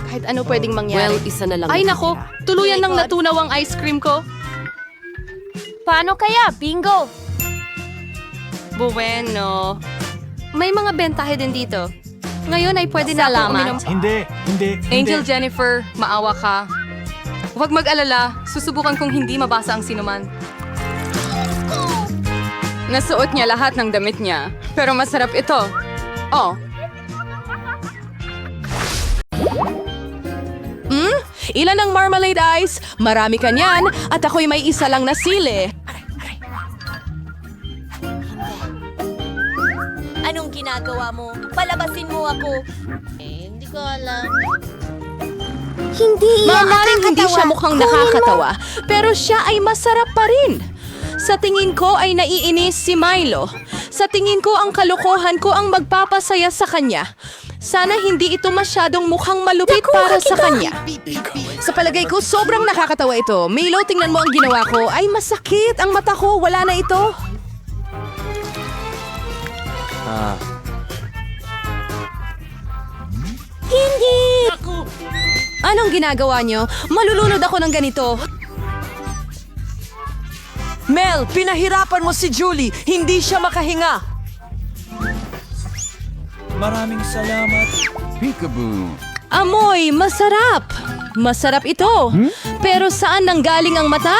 Kahit ano pwedeng mangyari. Isa na lang. Ay, nako. Tuluyan nang natunaw ang ice cream ko. Paano kaya? Bingo! Bueno. May mga bentahe din dito. Ngayon ay pwede na akong uminom. Hindi. Angel Jennifer, maawa ka. Huwag mag-alala, susubukan kong hindi mabasa ang sinuman. Nasuot niya lahat ng damit niya, pero masarap ito. Oh. Ilan ang marmalade ice? Marami ka niyan at ako'y may isa lang na sili. Anong ginagawa mo? Palabasin mo ako. Hindi ko alam. Hindi yan Maaaring hindi nakakatawa. siya mukhang Kunin mo. nakakatawa, pero siya ay masarap pa rin. Sa tingin ko ay naiinis si Milo. Sa tingin ko ang kalokohan ko ang magpapasaya sa kanya. Sana hindi ito masyadong mukhang malupit para sa kanya. Sa palagay ko, sobrang nakakatawa ito. Milo, tingnan mo ang ginawa ko. Ay, masakit ang mata ko. Wala na ito. Hindi! Anong ginagawa niyo? Malulunod ako ng ganito. Mel, pinahirapan mo si Julie. Hindi siya makahinga. Maraming salamat. Peekaboo. Amoy, masarap. Masarap ito. Pero saan nanggaling ang mata?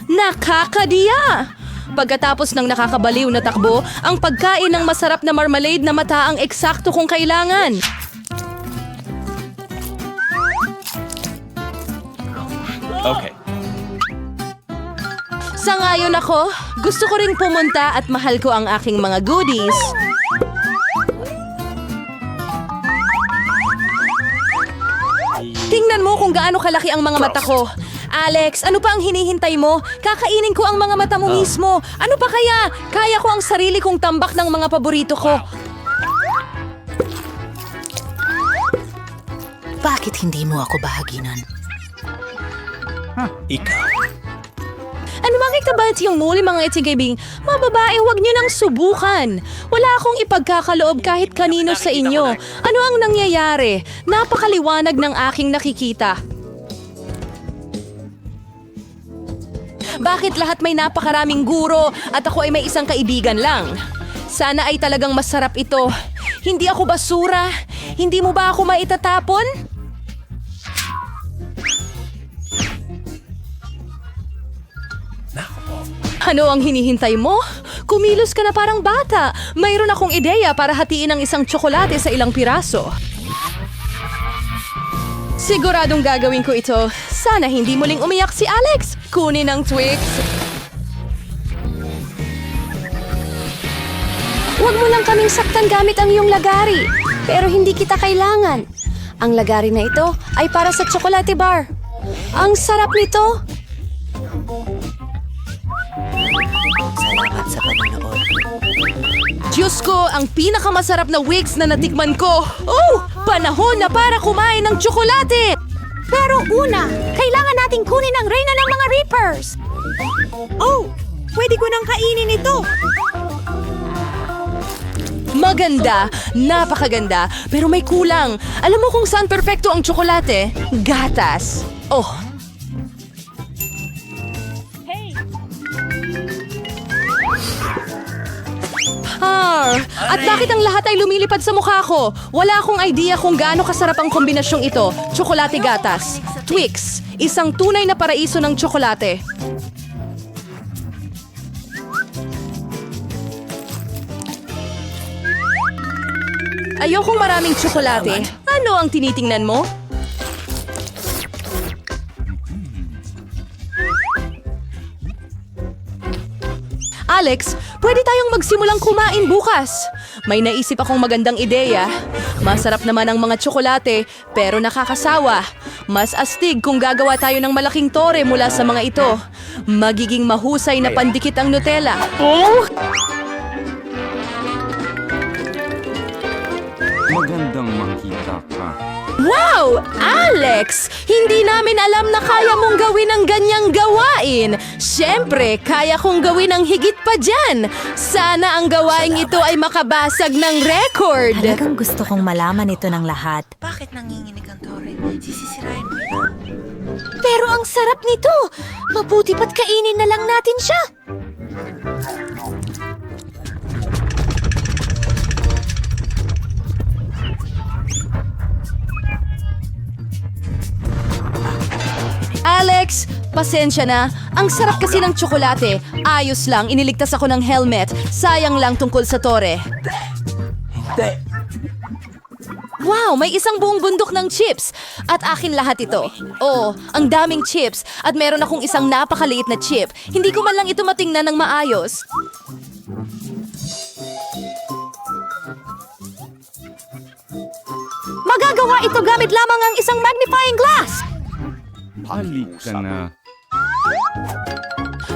Nakakadiya. Pagkatapos ng nakakabaliw na takbo, ang pagkain ng masarap na marmalade na mata ang eksakto kong kailangan. Okay. Sangayon ako. Gusto ko ring pumunta at mahal ko ang aking mga goodies. Tingnan mo kung gaano kalaki ang mga mata ko. Alex, ano pa ang hinihintay mo? Kakainin ko ang mga mata mo mismo. Ano pa kaya? Kaya ko ang sarili kong tambak ng mga paborito ko. Bakit hindi mo ako bahaginan? Ikaw. Ano makita ba yung muli mga itigibing? Mga babae, huwag niyo nang subukan. Wala akong ipagkakaloob kahit kanino sa inyo. Ano ang nangyayari? Napakaliwanag ng aking nakikita. Bakit lahat may napakaraming guro at ako ay may isang kaibigan lang? Sana ay talagang masarap ito. Hindi ako basura. Hindi mo ba ako maitatapon? Ano ang hinihintay mo? Kumilos ka na parang bata. Mayroon akong ideya para hatiin ang isang tsokolate sa ilang piraso. Siguradong gagawin ko ito. Sana hindi muling umiyak si Alex. Kunin ang Twix. Huwag mo lang kaming saktan gamit ang iyong lagari. Pero hindi kita kailangan. Ang lagari na ito ay para sa chocolate bar. Ang sarap nito. Salamat sa panonood. Diyos ko, ang pinakamasarap na wigs na natikman ko. Oh, panahon na para kumain ng tsokolate! Pero una, kailangan nating kunin ang reyna ng mga Reapers. Oh, pwede ko nang kainin ito. Maganda, napakaganda, pero may kulang. Alam mo kung saan perpekto ang tsokolate? Gatas. Oh. At bakit ang lahat ay lumilipad sa mukha ko? Wala akong idea kung gaano kasarap ang kombinasyong ito. Tsokolate gatas. Twix, isang tunay na paraiso ng tsokolate. Ayokong maraming tsokolate. Ano ang tinitingnan mo? Alex, pwede tayong magsimulang kumain bukas. May naisip akong magandang ideya. Masarap naman ang mga tsokolate, pero nakakasawa. Mas astig kung gagawa tayo ng malaking tore mula sa mga ito. Magiging mahusay na pandikit ang Nutella. Magandang makita ka. Wow! Alex! Hindi namin alam na kaya mong gawin ang ganyang gawain. Siyempre, kaya kong gawin ang higit pa dyan. Sana ang gawain ito ay makabasag ng record. Talagang gusto kong malaman ito ng lahat. Bakit nanginginig ang tore? Sisisirain mo ito. Pero ang sarap nito! Mabuti pa't kainin na lang natin siya! Alex, pasensya na. Ang sarap kasi ng tsokolate. Ayos lang, iniligtas ako ng helmet. Sayang lang tungkol sa tore. Wow, may isang buong bundok ng chips. At akin lahat ito. Oh, ang daming chips. At meron akong isang napakaliit na chip. Hindi ko man lang ito matingnan ng maayos. Magagawa ito gamit lamang ang isang magnifying glass. Halika na.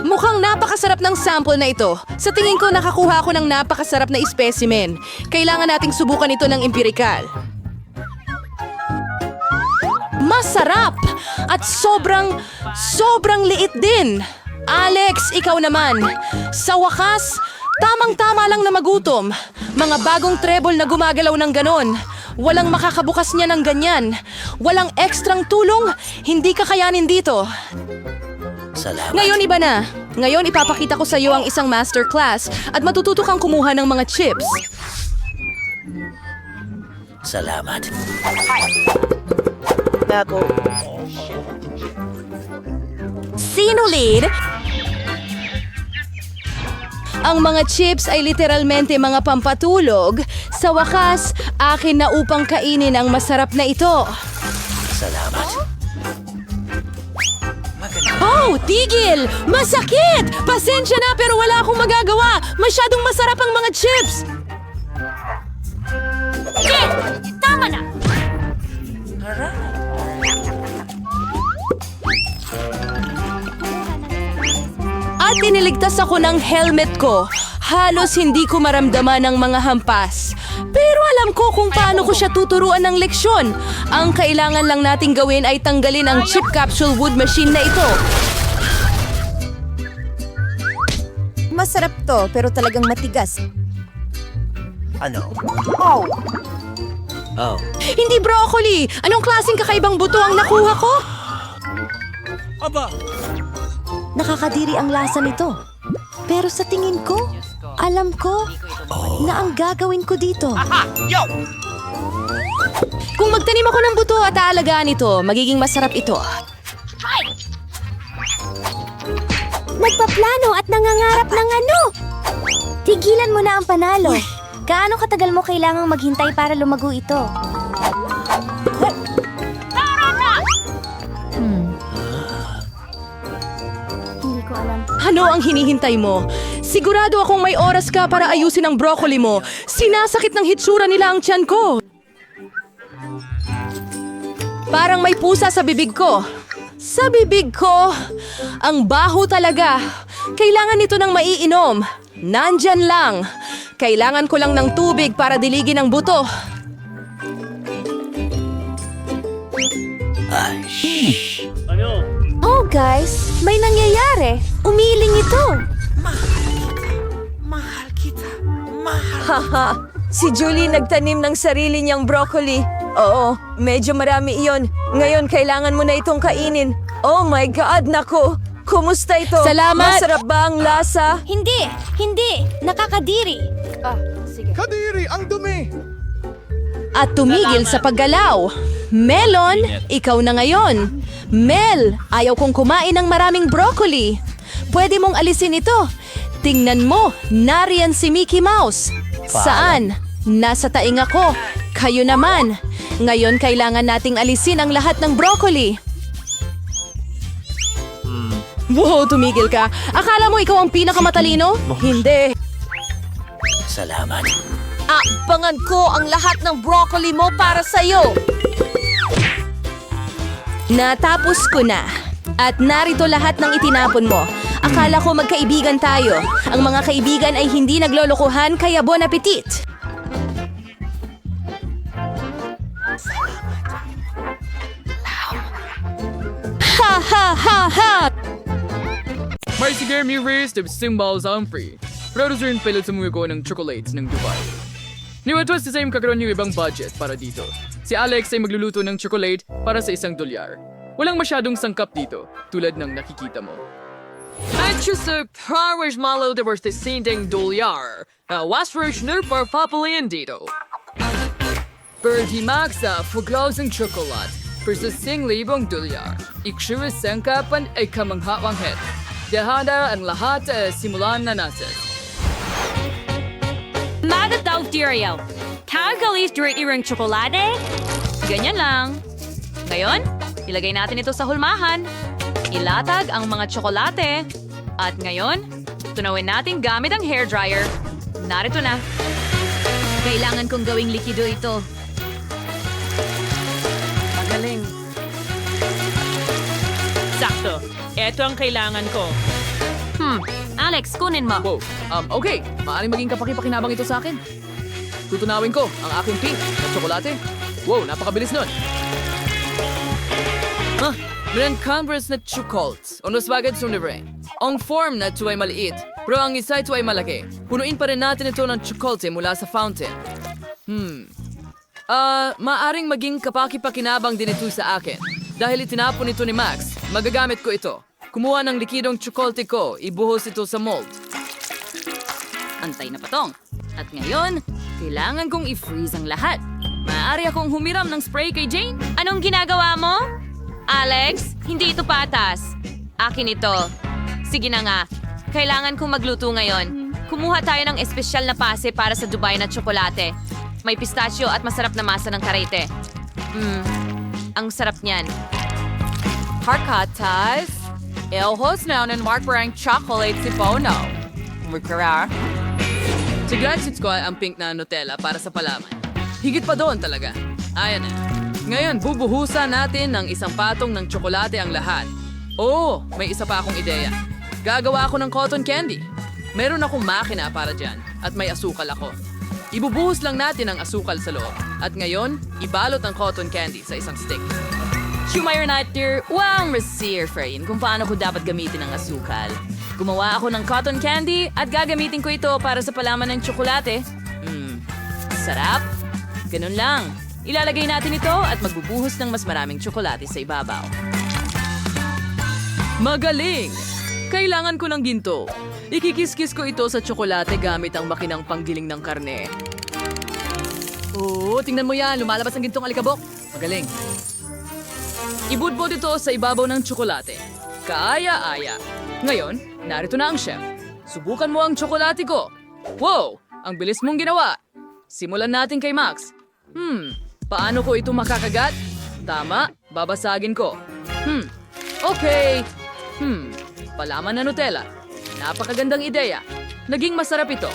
Mukhang napakasarap ng sample na ito. Sa tingin ko, nakakuha ako ng napakasarap na specimen. Kailangan nating subukan ito ng empirikal. Masarap! At sobrang liit din. Alex, ikaw naman. Sa wakas, tamang-tama lang na magutom. Mga bagong treble na gumagalaw ng ganon. Walang makakabukas niya ng ganyan. Walang ekstrang tulong. Hindi kakayanin dito. Salamat. Ngayon iba na. Ngayon ipapakita ko sa iyo ang isang masterclass at matututo kang kumuha ng mga chips. Salamat. Sino lead? Ang mga chips ay literalmente mga pampatulog. Sa wakas, akin na upang kainin ang masarap na ito. Salamat. Oh, Wow! Tigil! Masakit! Pasensya na pero wala akong magagawa. Masyadong masarap ang mga chips. Tama na! At iniligtas ako ng helmet ko. Halos hindi ko maramdaman ang mga hampas. Pero alam ko kung paano ko siya tuturuan ng leksyon. Ang kailangan lang nating gawin ay tanggalin ang chip capsule wood machine na ito. Masarap to, pero talagang matigas. Ano? Oh. Hindi broccoli! Anong klaseng kakaibang buto ang nakuha ko? Nakakadiri ang lasa nito. Pero sa tingin ko, alam ko na ang gagawin ko dito. Kung magtanim ako ng buto at aalagaan ito, magiging masarap ito. Nagpaplano at nangangarap ng ano? Tigilan mo na ang panalo. Gaano katagal mo kailangang maghintay para lumago ito? Hindi ko alam. Ano ang hinihintay mo? Sigurado akong may oras ka para ayusin ang broccoli mo. Sinasakit ng hitsura nila ang tiyan ko. Parang may pusa sa bibig ko. Sa bibig ko, ang baho talaga. Kailangan nito ng maiinom. Nandyan lang. Kailangan ko lang ng tubig para diligin ang buto. Oh guys, may nangyayari. Umiiling ito. Haha, si Julie nagtanim ng sarili niyang broccoli. Oo, medyo marami iyon. Ngayon, kailangan mo na itong kainin. Oh my God, nako! Kumusta ito? Salamat! Masarap ba ang lasa? Hindi! Nakakadiri. Kadiri, ang dumi! At tumigil sa paggalaw. Melon, ikaw na ngayon. Mel, ayaw kong kumain ng maraming broccoli. Pwede mong alisin ito. Tingnan mo, nariyan si Mickey Mouse. Saan? Nasa taing ako. Kayo naman. Ngayon kailangan nating alisin ang lahat ng broccoli. Wow, tumigil ka. Akala mo ikaw ang pinakamatalino? Hindi. Salamat. Abangan ko ang lahat ng broccoli mo para sa'yo. Natapos ko na. At narito lahat ng itinapon mo. Akala ko magkaibigan tayo. Ang mga kaibigan ay hindi naglolokohan kaya bon appetit. Ha ha ha ha! May sige mi race the symbols on free. Producer in pilot sumuwi ko ng chocolates ng Dubai. Niwatwas sa same kakaroon yung ibang budget para dito. Si Alex ay magluluto ng chocolate para sa $1. Walang masyadong sangkap dito, tulad ng nakikita mo. At sa powers malo de worth $100. Wasworth nurpar papalian dito. Birdie Max sa fuglausang chocolate versus $1,000. Iksura sangkapan ay kamanghawang head. Dahada ang lahat simulan na natin. Magataw Tiryo. Kagalis direct irang tsokolate? Ganyan lang. Ngayon, ilagay natin ito sa hulmahan. Ilatag ang mga tsokolate. At ngayon, tunawin natin gamit ang hairdryer. Narito na. Kailangan kong gawing likido ito. Magaling. Sakto. Ito ang kailangan ko. Alex, kunin mo. Wow. Okay. Maaaring maging kapaki-pakinabang ito sa akin. Tutunawin ko ang aking pink na tsokolate. Wow, napakabilis nun. Meron Converse na chocolates. Unos bagad sunire. Ang form na ito ay maliit, pero ang isa ito ay malaki. Punuin pa rin natin ito ng chocolate mula sa fountain. Maaring maging kapaki-pakinabang din ito sa akin. Dahil itinapon ito ni Max, magagamit ko ito. Kumuha ng likidong chocolate ko, ibuhos ito sa mold. Antay na patong. At ngayon, kailangan kong i-freeze ang lahat. Maaari akong humiram ng spray kay Jane? Anong ginagawa mo? Alex, hindi ito patas. Akin ito. Sige na nga. Kailangan kong magluto ngayon. Kumuha tayo ng espesyal na pase para sa Dubai na tsokolate. May pistachio at masarap na masa ng karete. Ang sarap niyan. Harkatas. Elhos now ng Mark Brang chocolate si Pono. Mukara. Tigratsit ko ay ang pink na Nutella para sa palaman. Higit pa doon talaga. Ayan na. Ngayon, bubuhusan natin ng isang patong ng tsokolate ang lahat. Oh, may isa pa akong ideya. Gagawa ako ng cotton candy. Meron akong makina para dyan at may asukal ako. Ibubuhos lang natin ang asukal sa loob. At ngayon, ibalot ang cotton candy sa isang stick. Shumayer natin, wow, receiver friend kung paano ko dapat gamitin ang asukal. Gumawa ako ng cotton candy at gagamitin ko ito para sa palaman ng tsokolate. Sarap. Ganun lang. Ilalagay natin ito at magbubuhos ng mas maraming tsokolate sa ibabaw. Magaling! Kailangan ko ng ginto. Ikikiskis ko ito sa tsokolate gamit ang makinang panggiling ng karne. Oo, tingnan mo yan. Lumalabas ang gintong alikabok. Magaling. Ibudbod ito sa ibabaw ng tsokolate. Kaaya-aya. Ngayon, narito na ang chef. Subukan mo ang tsokolate ko. Wow! Ang bilis mong ginawa. Simulan natin kay Max. Paano ko ito makakagat? Tama, babasagin ko. Okay. Palaman na Nutella. Napakagandang ideya. Naging masarap ito.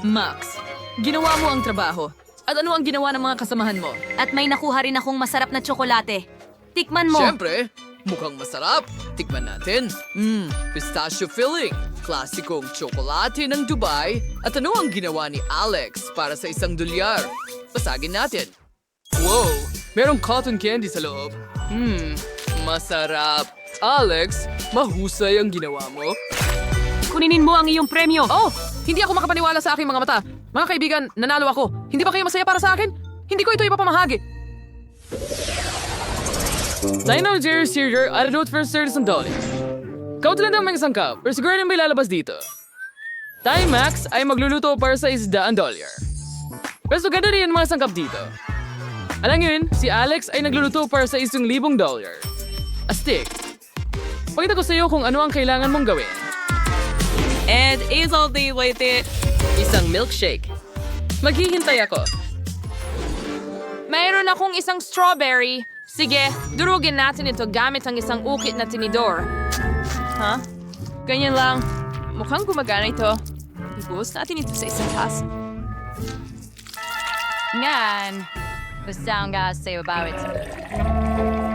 Max, ginawa mo ang trabaho. At ano ang ginawa ng mga kasamahan mo? At may nakuha rin akong masarap na tsokolate. Tikman mo. Siyempre, mukhang masarap. Tikman natin. Pistachio filling. Klasikong tsokolate ng Dubai. At ano ang ginawa ni Alex para sa isang dolyar? Basagin natin. Wow, merong cotton candy sa loob. Masarap. Alex, mahusay ang ginawa mo. Kuninin mo ang iyong premyo. Oh, hindi ako makapaniwala sa aking mga mata. Mga kaibigan, nanalo ako. Hindi ba kayo masaya para sa akin? Hindi ko ito ipapamahagi. Dino Jerry Sear, I don't for $30. Kautulan daw mga sangkap, pero siguro may lalabas dito. Tayo Max ay magluluto para sa $100. Pero ganda rin ang mga sangkap dito. Alam yun, si Alex ay nagluluto para sa $1,000. Astig. Pakita ko sa iyo kung ano ang kailangan mong gawin. And is all the with it. Isang milkshake. Maghihintay ako. Mayroon akong isang strawberry. Sige, durugin natin ito gamit ang isang ukit na tinidor. Ha? Ganyan lang. Mukhang gumagana ito. Ibuhos natin ito sa isang taas. Ngan. Basta ang gas sa'yo about it.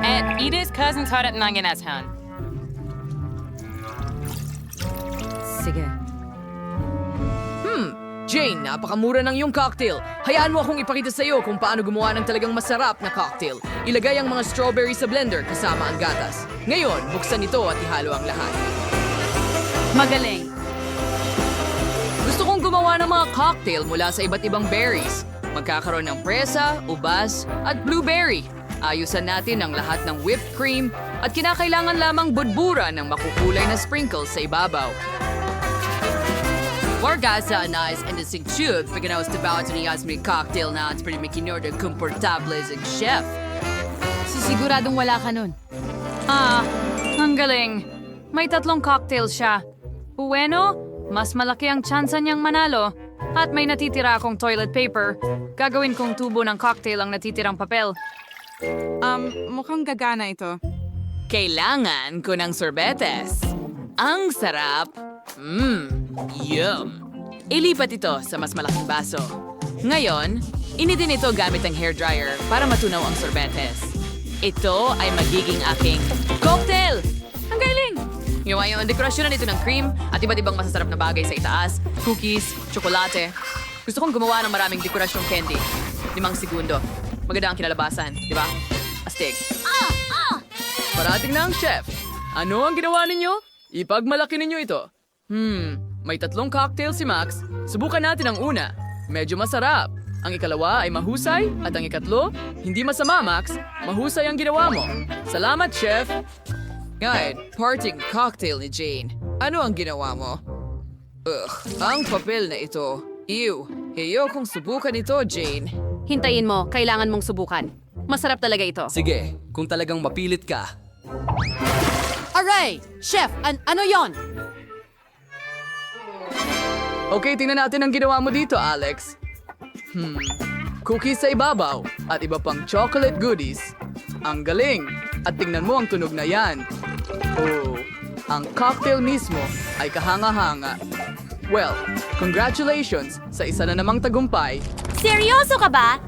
And Edith's cousin's hot at nanginashan. Sige. Jane, napakamura ng iyong cocktail. Hayaan mo akong ipakita sa iyo kung paano gumawa ng talagang masarap na cocktail. Ilagay ang mga strawberry sa blender kasama ang gatas. Ngayon, buksan ito at ihalo ang lahat. Magaling. Gusto kong gumawa ng mga cocktail mula sa iba't ibang berries. Magkakaroon ng presa, ubas, at blueberry. Ayusan natin ang lahat ng whipped cream at kinakailangan lamang budbura ng makukulay na sprinkles sa ibabaw. Wargasa anais and isingchud pag ganawas tabaw ito niyas may cocktail na at pwede may kinorder komportable as ang chef. Sisiguradong wala ka nun. Ang galing. May 3 cocktails siya. Bueno, mas malaki ang tsansa niyang manalo. At may natitira akong toilet paper. Gagawin kong tubo ng cocktail ang natitirang papel. Mukhang gagana ito. Kailangan ko ng sorbetes. Ang sarap. Yum. Ilipat ito sa mas malaking baso. Ngayon, initin ito gamit ang hairdryer para matunaw ang sorbetes. Ito ay magiging aking cocktail! Ang galing! Gawa yung dekorasyonan ito ng cream at iba't ibang masasarap na bagay sa itaas, cookies, tsokolate. Gusto kong gumawa ng maraming dekorasyong candy. 5 segundo. Maganda ang kinalabasan, di ba? Astig. Parating na ang chef. Ano ang ginawa ninyo? Ipagmalaki ninyo ito. May 3 cocktail si Max. Subukan natin ang una. Medyo masarap. Ang ikalawa ay mahusay at ang ikatlo, hindi masama, Max. Mahusay ang ginawa mo. Salamat, chef. Ngayon, parting cocktail ni Jane. Ano ang ginawa mo? Ang papel na ito. Ew. Ayokong subukan ito, Jane. Hintayin mo, kailangan mong subukan. Masarap talaga ito. Sige, kung talagang mapilit ka. Aray! Chef, ano yon? Okay, tingnan natin ang ginawa mo dito, Alex. Cookies sa ibabaw at iba pang chocolate goodies. Ang galing! At tingnan mo ang tunog na yan. Oh, ang cocktail mismo ay kahanga-hanga. Well, congratulations sa isa na namang tagumpay. Seryoso ka ba?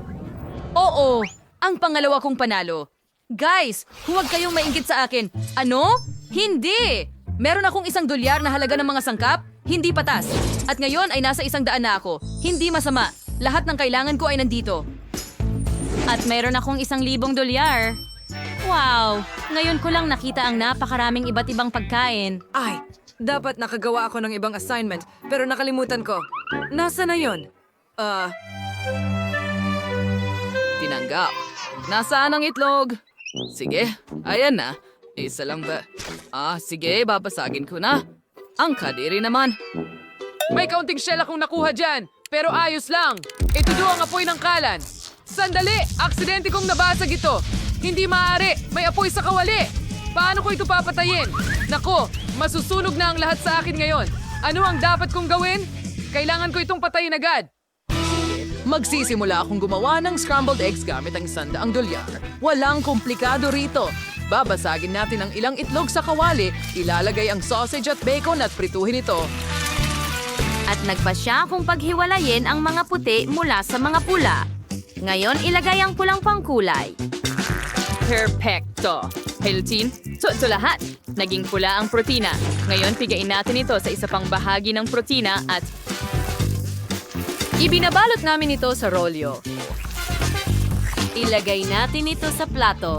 Oo, ang pangalawa kong panalo. Guys, huwag kayong mainggit sa akin. Ano? Hindi! Meron akong $1 na halaga ng mga sangkap, hindi patas. At ngayon ay nasa $100 na ako. Hindi masama. Lahat ng kailangan ko ay nandito. At meron akong $1,000. Wow! Ngayon ko lang nakita ang napakaraming iba't ibang pagkain. Ay, dapat nakagawa ako ng ibang assignment, pero nakalimutan ko. Nasa na yun? Tinanggap. Nasaan ang itlog? Sige, ayan na. Isa lang ba? Sige, babasagin ko na. Ang kadiri naman. May kaunting shell akong nakuha dyan, pero ayos lang. Itudo ang apoy ng kalan. Sandali! Aksidente kong nabasag ito. Hindi maaari. May apoy sa kawali. Paano ko ito papatayin? Nako, masusunog na ang lahat sa akin ngayon. Ano ang dapat kong gawin? Kailangan ko itong patayin agad. Magsisimula akong gumawa ng scrambled eggs gamit ang $100. Walang komplikado rito. Babasagin natin ang ilang itlog sa kawali, ilalagay ang sausage at bacon at prituhin ito. At nagpasya kung paghiwalayin ang mga puti mula sa mga pula. Ngayon, ilagay ang pulang pangkulay. Perfecto! Healthy, ito lahat. Naging pula ang protina. Ngayon, pigain natin ito sa isa pang bahagi ng protina at ibinabalot namin ito sa rolyo. Ilagay natin ito sa plato.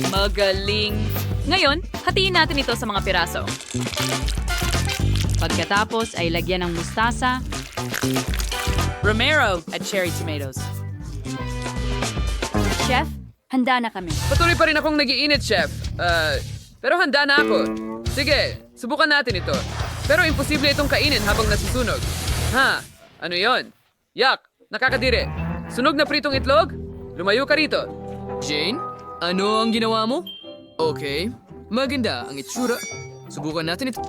Magaling! Ngayon, hatiin natin ito sa mga piraso. Pagkatapos ay lagyan ng mustasa, romero at cherry tomatoes. Chef, handa na kami. Patuloy pa rin akong nag-iinit, Chef. Pero handa na ako. Sige, subukan natin ito. Pero imposible itong kainin habang nasusunog. Ano yon? Yak! Nakakadiri. Sunog na pritong itlog? Lumayo ka rito. Jane, ano ang ginawa mo? Okay, maganda ang itsura. Subukan natin ito.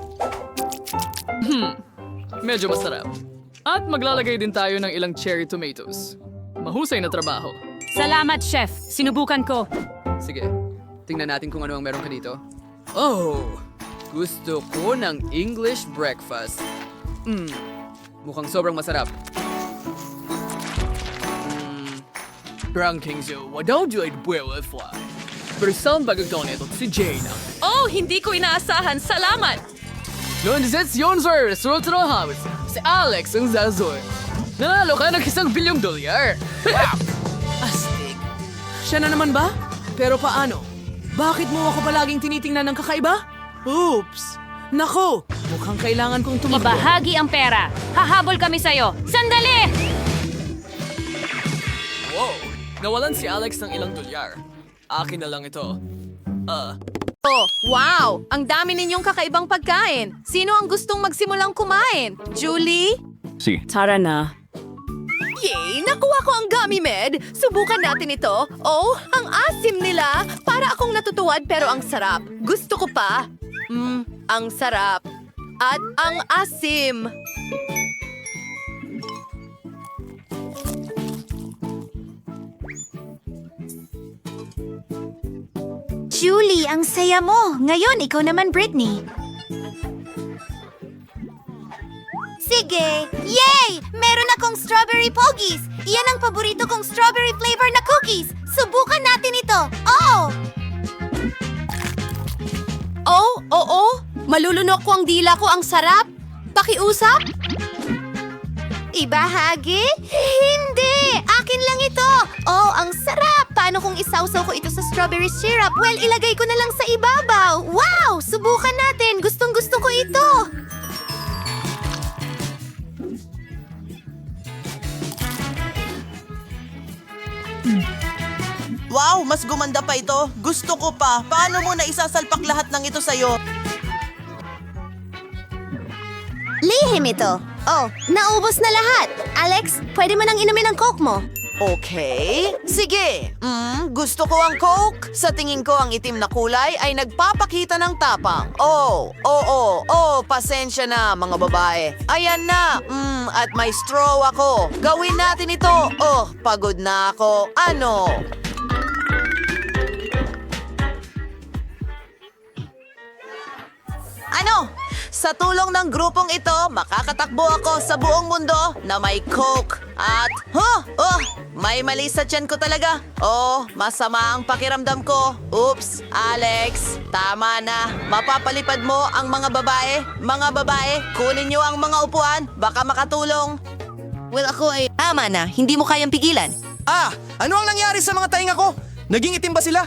Medyo masarap. At maglalagay din tayo ng ilang cherry tomatoes. Mahusay na trabaho. Salamat, Chef. Sinubukan ko. Sige, tingnan natin kung ano ang meron ka dito. Oh, gusto ko ng English breakfast. Mukhang sobrang masarap. Rankingzo, wadaw du ay buwelad fly. Pero saan bagagdaw nito si Jane? Oh, hindi ko inaasahan. Salamat! Lundsets yun, sir. Resulta ng habit. Si Alex ang zazoy. Nanalo ka ng $1 bilyong. Wow! Astig. Siya na naman ba? Pero paano? Bakit mo ako palaging tinitingnan ng kakaiba? Oops! Nako! Mukhang kailangan kong tumakbo. Ibahagi ang pera. Hahabol kami sa'yo. Sandali! Wow! Nawalan si Alex ng ilang $1. Akin na lang ito. Oh, wow! Ang dami ninyong kakaibang pagkain. Sino ang gustong magsimulang kumain? Julie? Sige. Tara na. Yay! Nakuha ko ang gummy med! Subukan natin ito. Oh, ang asim nila! Para akong natutuwad pero ang sarap. Gusto ko pa. Ang sarap. At ang asim. Julie, ang saya mo. Ngayon, ikaw naman, Britney. Sige! Yay! Meron akong strawberry pogies! Iyan ang paborito kong strawberry flavor na cookies! Subukan natin ito! Oh, oo. Malulunok ko ang dila ko. Ang sarap. Pakiusap? Ibahagi? Hindi! Akin lang ito! Oh, ang sarap! Paano kung isawsaw ko ito sa strawberry syrup? Well, ilagay ko na lang sa ibabaw! Wow! Subukan natin! Gustong-gusto ko ito! Wow! Mas gumanda pa ito. Gusto ko pa. Paano mo na isasalpak lahat ng ito sa'yo? Lihim ito. Oh, naubos na lahat. Alex, pwede mo nang inumin ang Coke mo. Okay. Sige. Gusto ko ang Coke. Sa tingin ko ang itim na kulay ay nagpapakita ng tapang. Pasensya na mga babae. Ayan na. At may straw ako. Gawin natin ito. Oh, pagod na ako. Ano? Ano? Sa tulong ng grupong ito, makakatakbo ako sa buong mundo na may Coke. At, may mali sa tiyan ko talaga. Masama ang pakiramdam ko. Oops, Alex, tama na. Mapapalipad mo ang mga babae. Mga babae, kunin niyo ang mga upuan. Baka makatulong. Well, ako ay... Tama na, hindi mo kayang pigilan. Ano ang nangyari sa mga tainga ko? Naging itim ba sila?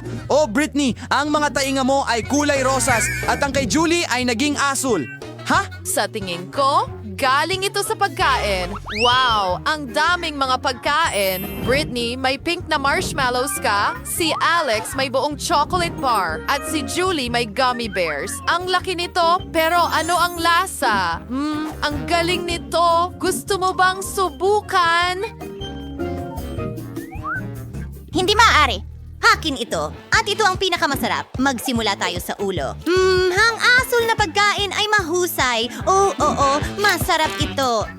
Britney, ang mga tainga mo ay kulay rosas at ang kay Julie ay naging asul. Ha? Sa tingin ko, galing ito sa pagkain. Wow, ang daming mga pagkain. Britney, may pink na marshmallows ka. Si Alex may buong chocolate bar. At si Julie may gummy bears. Ang laki nito, pero ano ang lasa? Ang galing nito. Gusto mo bang subukan? Hindi maaari. Hakin ito. At ito ang pinakamasarap. Magsimula tayo sa ulo. Ang asul na pagkain ay mahusay. Oo, masarap ito.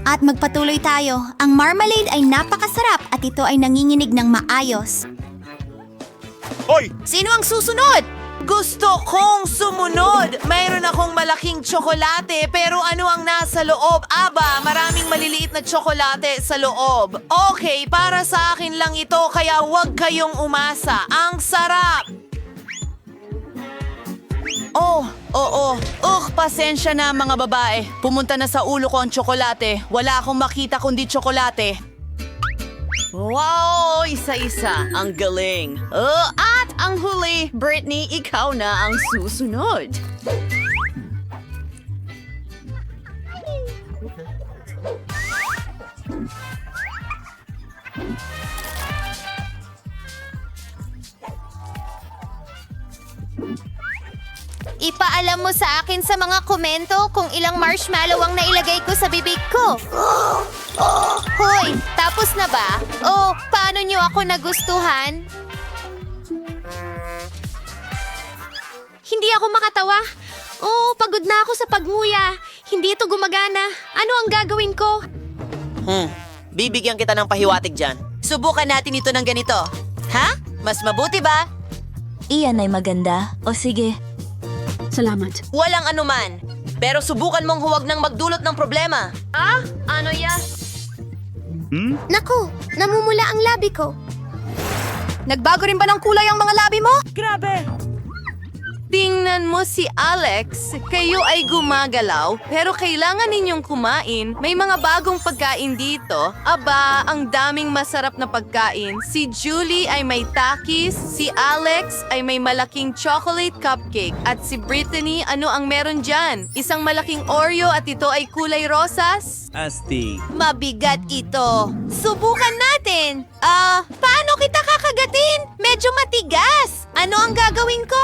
At magpatuloy tayo. Ang marmalade ay napakasarap at ito ay nanginginig ng maayos. Hoy! Sino ang susunod? Gusto kong sumunod. Mayroon akong malaking tsokolate, pero ano ang nasa loob? Aba, maraming maliliit na tsokolate sa loob. Okay, para sa akin lang ito, kaya huwag kayong umasa. Ang sarap! Pasensya na mga babae. Pumunta na sa ulo ko ang tsokolate. Wala akong makita kundi tsokolate. Wow! Isa-isa. Ang galing. At ang huli, Britney, ikaw na ang susunod. Ipaalam mo sa akin sa mga komento kung ilang marshmallow ang nailagay ko sa bibig ko. Hoy, tapos na ba? Paano niyo ako nagustuhan? Hindi ako makatawa. Pagod na ako sa pagmuya. Hindi ito gumagana. Ano ang gagawin ko? Bibigyan kita ng pahiwatig dyan. Subukan natin ito ng ganito. Ha? Mas mabuti ba? Iyan ay maganda. O sige. Salamat. Walang anuman. Pero subukan mong huwag nang magdulot ng problema. Ano yan? Naku, namumula ang labi ko. Nagbago rin ba ng kulay ang mga labi mo? Grabe! Tingnan mo si Alex. Kayo ay gumagalaw, pero kailangan ninyong kumain. May mga bagong pagkain dito. Aba, ang daming masarap na pagkain. Si Julie ay may takis, si Alex ay may malaking chocolate cupcake, at si Brittany, ano ang meron dyan? Isang malaking Oreo at ito ay kulay rosas? Astig. Mabigat ito. Subukan natin. Paano kita kakagatin? Medyo matigas. Ano ang gagawin ko?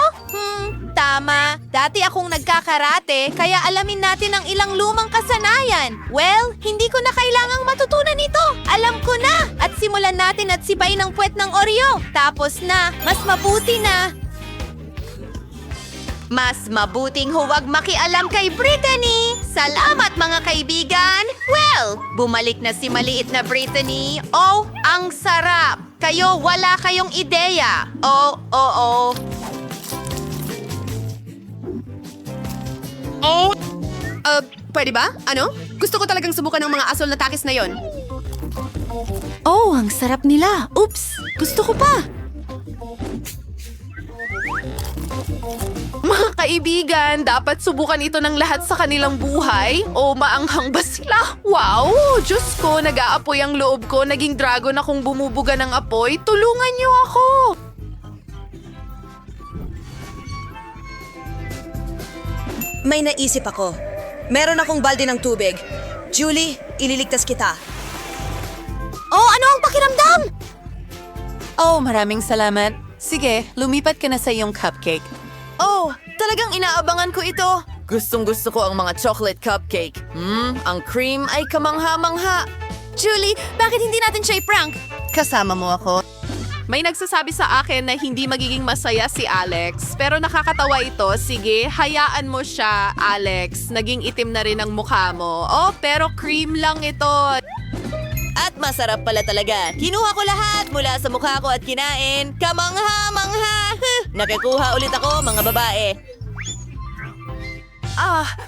Tama. Dati akong nagkakarate, kaya alamin natin ang ilang lumang kasanayan. Well, hindi ko na kailangang matutunan ito. Alam ko na. At simulan natin at sipain ang puwet ng Oreo. Tapos na. Mas mabuti na. Mas mabuting huwag makialam kay Brittany. Salamat mga kaibigan. Well, bumalik na si maliit na Brittany. Ang sarap. Kayo wala kayong ideya. Pwede ba? Ano? Gusto ko talagang subukan ng mga asol na takis na yon. Ang sarap nila. Oops, gusto ko pa. Mga kaibigan, dapat subukan ito ng lahat sa kanilang buhay. Maanghang ba sila? Wow! Diyos ko, nag-aapoy ang loob ko. Naging dragon akong bumubuga ng apoy. Tulungan niyo ako! May naisip ako. Meron akong balde ng tubig. Julie, ililigtas kita. Ano ang pakiramdam? Maraming salamat. Sige, lumipat ka na sa iyong cupcake. Talagang inaabangan ko ito. Gustong-gusto ko ang mga chocolate cupcake. Ang cream ay kamangha-mangha. Julie, bakit hindi natin siya i-prank? Kasama mo ako. May nagsasabi sa akin na hindi magiging masaya si Alex. Pero nakakatawa ito. Sige, hayaan mo siya, Alex. Naging itim na rin ang mukha mo. Pero cream lang ito. At masarap pala talaga. Kinuha ko lahat mula sa mukha ko at kinain. Kamangha-mangha! Nakikuha ulit ako, mga babae.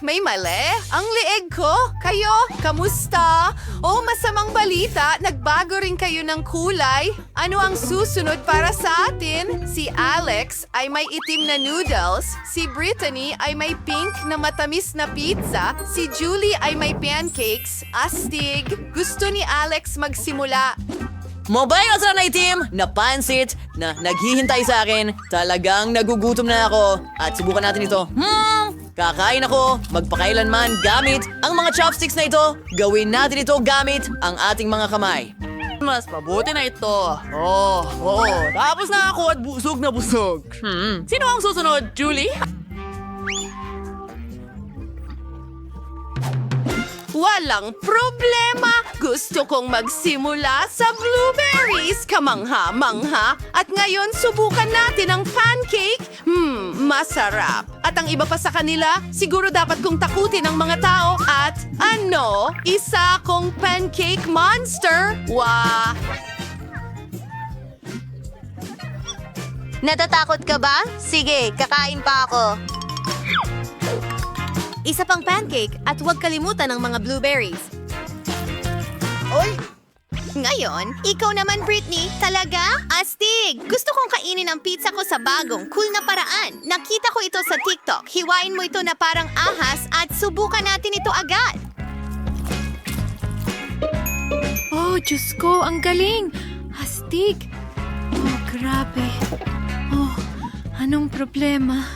May mali. Ang lieg ko. Kayo, kamusta? Oh, masamang balita. Nagbago rin kayo ng kulay. Ano ang susunod para sa atin? Si Alex ay may itim na noodles. Si Brittany ay may pink na matamis na pizza. Si Julie ay may pancakes. Astig. Gusto ni Alex magsimula. Mobile sa na itim na pansit na naghihintay sa akin. Talagang nagugutom na ako. At subukan natin ito. Kakain ako, magpakailanman gamit ang mga chopsticks na ito. Gawin natin ito gamit ang ating mga kamay. Mas mabuti na ito. Oo. Tapos na ako at busog na busog. Sino ang susunod, Julie? Walang problema! Gusto kong magsimula sa blueberries, kamangha-mangha. At ngayon, subukan natin ang pancake. Masarap. At ang iba pa sa kanila, siguro dapat kong takutin ang mga tao. At isa akong pancake monster. Wah! Natatakot ka ba? Sige, kakain pa ako. Isa pang pancake at huwag kalimutan ng mga blueberries. Oy! Ngayon, ikaw naman, Britney. Talaga? Astig! Gusto kong kainin ang pizza ko sa bagong, cool na paraan. Nakita ko ito sa TikTok. Hiwain mo ito na parang ahas at subukan natin ito agad. Oh, Diyos ko, ang galing! Astig! Oh, grabe. Oh, anong problema?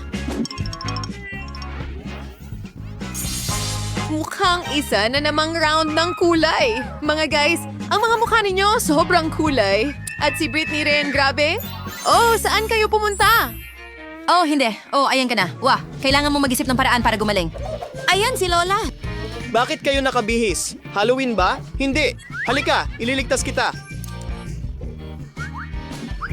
Mukhang isa na namang round ng kulay. Mga guys, ang mga mukha ninyo sobrang kulay. At si Britney rin, grabe. Oh, saan kayo pumunta? Oh, hindi. Oh, ayan ka na. Wah, kailangan mo mag-isip ng paraan para gumaling. Ayan si Lola. Bakit kayo nakabihis? Halloween ba? Hindi. Halika, ililigtas kita.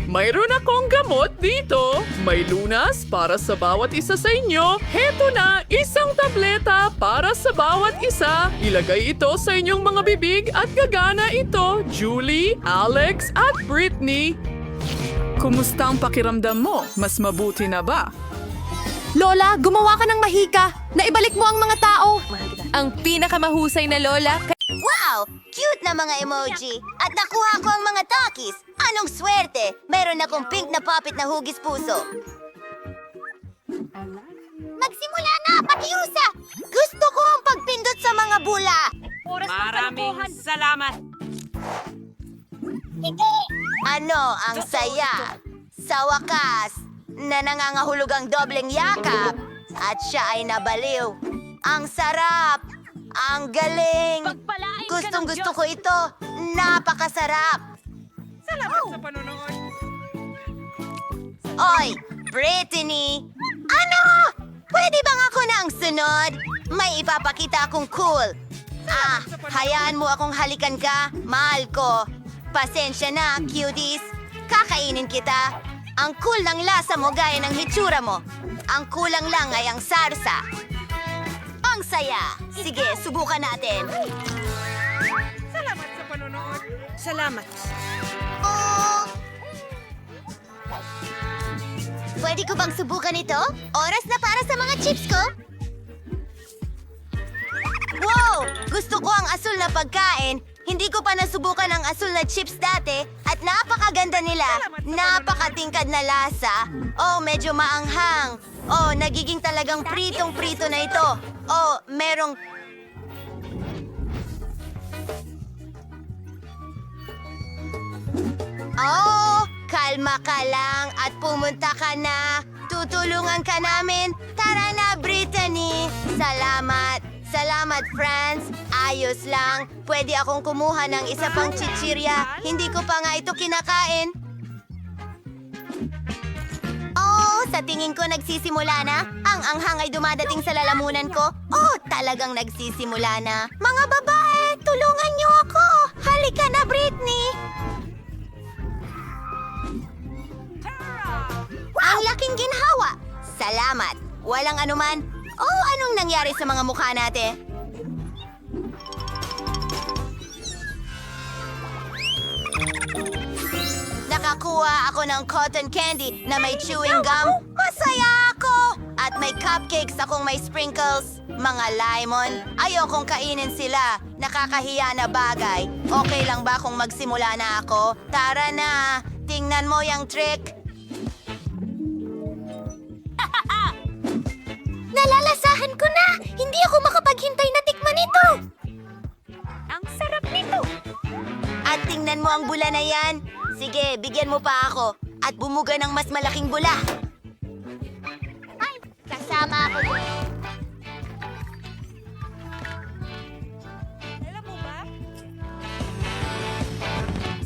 Mayroon akong gamot dito. May lunas para sa bawat isa sa inyo. Heto na, isang tableta para sa bawat isa. Ilagay ito sa inyong mga bibig at gagana ito, Julie, Alex at Britney. Kumusta ang pakiramdam mo? Mas mabuti na ba? Lola, gumawa ka ng mahika. Naibalik mo ang mga tao. Ang pinakamahusay na Lola. Wow! Cute na mga emoji. At nakuha ko ang mga takis. Anong swerte! Meron akong pink na puppet na hugis puso. Magsimula na, Patiusa! Gusto ko ang pagpindot sa mga bula. Maraming salamat. Ano ang saya? Sa wakas, na nangangahulog ang dobleng yakap. At siya ay nabaliw. Ang sarap! Ang galing! Gustong-gusto ko ito. Napakasarap! Salamat sa panonood. Oy, Brittany! Ano? Pwede bang ako na ang sunod? May ipapakita akong cool. Hayaan mo akong halikan ka, mahal ko. Pasensya na, cuties. Kakainin kita. Ang cool ng lasa mo gaya ng hitsura mo. Ang kulang lang ay ang sarsa. Ang saya. Sige, subukan natin. Salamat sa panonood. Salamat. Oh! Pwede ko bang subukan ito? Oras na para sa mga chips ko. Wow! Gusto ko ang asul na pagkain. Hindi ko pa nasubukan ang asul na chips dati at napakaganda nila. Napakatingkad na lasa. Oh, medyo maanghang. Oh, nagiging talagang pritong-prito na ito. Oh, merong... Oh, kalma ka lang at pumunta ka na. Tutulungan ka namin. Tara na, Brittany. Salamat. Salamat, friends. Ayos lang. Pwede akong kumuha ng isa pang chichirya. Hindi ko pa nga ito kinakain. Oh, sa tingin ko nagsisimula na. Ang anghang ay dumadating sa lalamunan ko. Oh, talagang nagsisimula na. Mga babae, tulungan niyo ako. Halika na, Britney. Ang laking ginhawa. Salamat. Walang anuman. Oh, anong nangyari sa mga mukha natin? Nakakuha ako ng cotton candy na may chewing gum. Masaya ako! At may cupcakes akong may sprinkles. Mga lemon. Ayokong kainin sila. Nakakahiya na bagay. Okay lang ba kung magsimula na ako? Tara na! Tingnan mo yung trick. Nalalasahan ko na! Hindi ako makapaghintay na tikman ito! Ang sarap nito! At tingnan mo ang bula na yan. Sige, bigyan mo pa ako. At bumuga ng mas malaking bula. Ay, kasama ako din.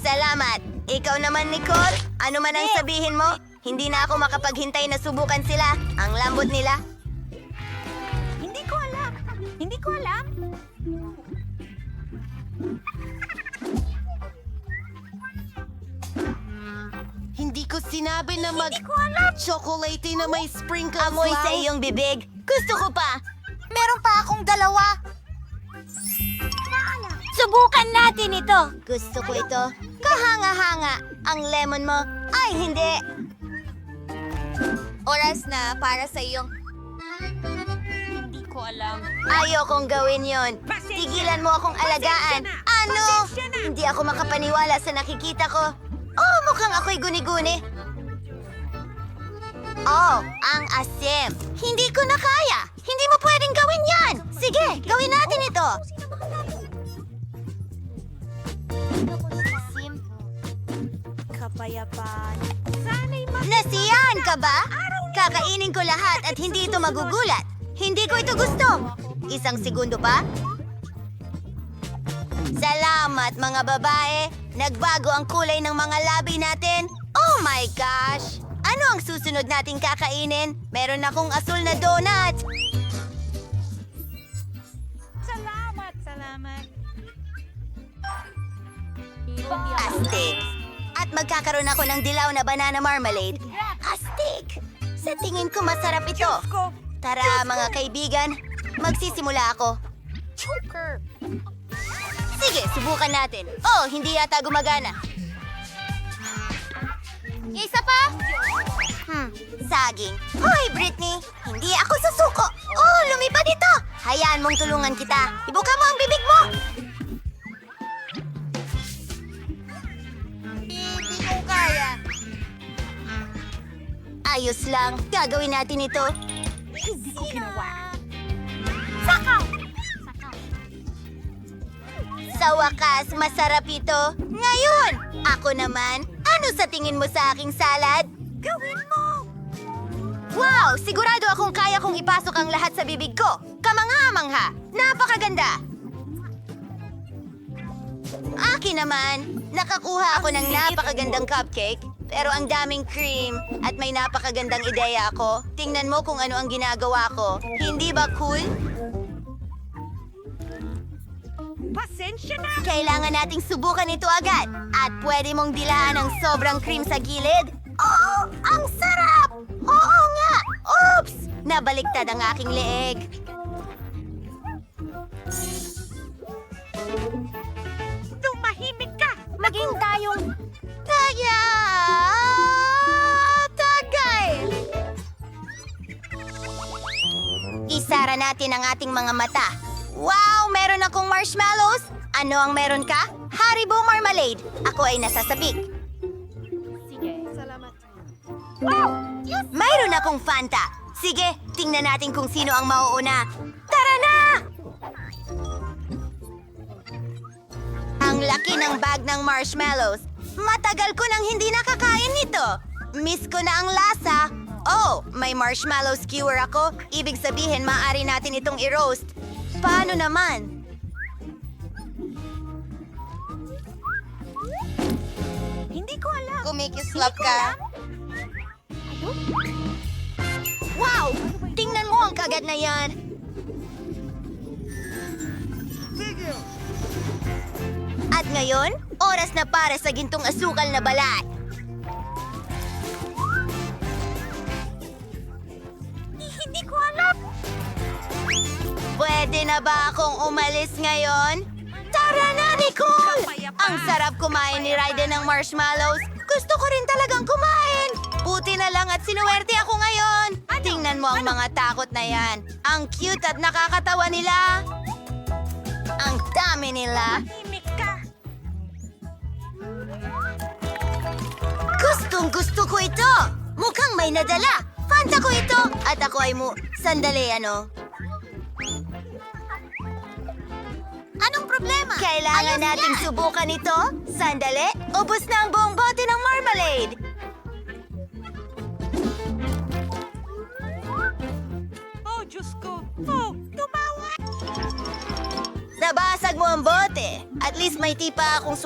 Salamat. Ikaw naman, Nicole. Ano man ang sabihin mo, hindi na ako makapaghintay na subukan sila. Ang lambot nila. Hindi ko alam. Hindi ko alam. Hindi ko sinabi na chocolate na may sprinkles. Amoy sa iyong bibig. Gusto ko pa. Meron pa akong dalawa. Subukan natin ito. Gusto ko ito. Kahanga-hanga. Ang lemon mo. Ay, hindi. Oras na para sa iyong... Hindi ko alam. Ayokong gawin yon. Tigilan mo akong alagaan. Ano? Hindi ako makapaniwala sa nakikita ko. Oh, mukhang ako'y guni-guni. Oh, ang asim. Hindi ko na kaya. Hindi mo pwedeng gawin yan. Sige, gawin natin ito. Kapayapaan. Nasiyahan ka ba? Kakainin ko lahat at hindi ito magugulat. Hindi ko ito gusto. Isang segundo pa. Salamat, mga babae. Nagbago ang kulay ng mga labi natin. Oh my gosh! Ano ang susunod nating kakainin? Meron akong asul na donut. Salamat. Astig. At magkakaroon ako ng dilaw na banana marmalade. Astig! Sa tingin ko masarap ito. Tara, mga kaibigan. Magsisimula ako. Sige, subukan natin. Oh, hindi yata gumagana. Isa pa? Saging. Hoy, Britney! Hindi ako susuko. Oh, lumipad ito! Hayaan mong tulungan kita. Ibuka mo ang bibig mo! Hindi ko kaya. Ayos lang. Gagawin natin ito. Sakaw! Sa wakas, masarap ito. Ngayon, ako naman, ano sa tingin mo sa aking salad? Gawin mo! Wow! Sigurado akong kaya kong ipasok ang lahat sa bibig ko. Kamangha-mangha! Napakaganda! Akin naman, nakakuha ako ng napakagandang cupcake, pero ang daming cream at may napakagandang ideya ako. Tingnan mo kung ano ang ginagawa ko. Hindi ba cool? Pasensya na. Kailangan nating subukan ito agad. At pwede mong dilaan ng sobrang cream sa gilid. Oo! Ang sarap! Oo nga! Oops! Nabaliktad ang aking leeg. Tumahimik ka. Maging tayong... Kaya... Tagay! Isara natin ang ating mga mata. Wow! Meron akong marshmallows! Ano ang meron ka? Haribo marmalade. Ako ay nasasabik. Sige. Salamat. Wow! Mayroon akong Fanta. Sige, tingnan natin kung sino ang mauuna. Tara na! Ang laki ng bag ng marshmallows. Matagal ko nang hindi nakakain nito. Miss ko na ang lasa. Oh, may marshmallow skewer ako. Ibig sabihin, maaari natin itong i-roast. Paano naman? Hindi ko alam. Kumikislap ka? Wow! Tingnan mo ang kagat na yan. At ngayon, oras na para sa gintong asukal na balat. Hindi ko alam. Pwede na ba akong umalis ngayon? Tara na, Nicole! Ang sarap kumain ni Raiden ng marshmallows. Gusto ko rin talagang kumain. Buti na lang at sinuwerte ako ngayon. Tingnan mo ang mga takot na yan. Ang cute at nakakatawa nila. Ang dami nila. Gustong gusto ko ito. Mukhang may nadala. Fanta ko ito. At ako ay Sandali, ano? Anong problema? Kailangan nating subukan ito. Sandali. Ubus na ang buong bote ng marmalade. Oh, Diyos ko. Oh, tumawa. Nabasag mo ang bote. At least may tipa akong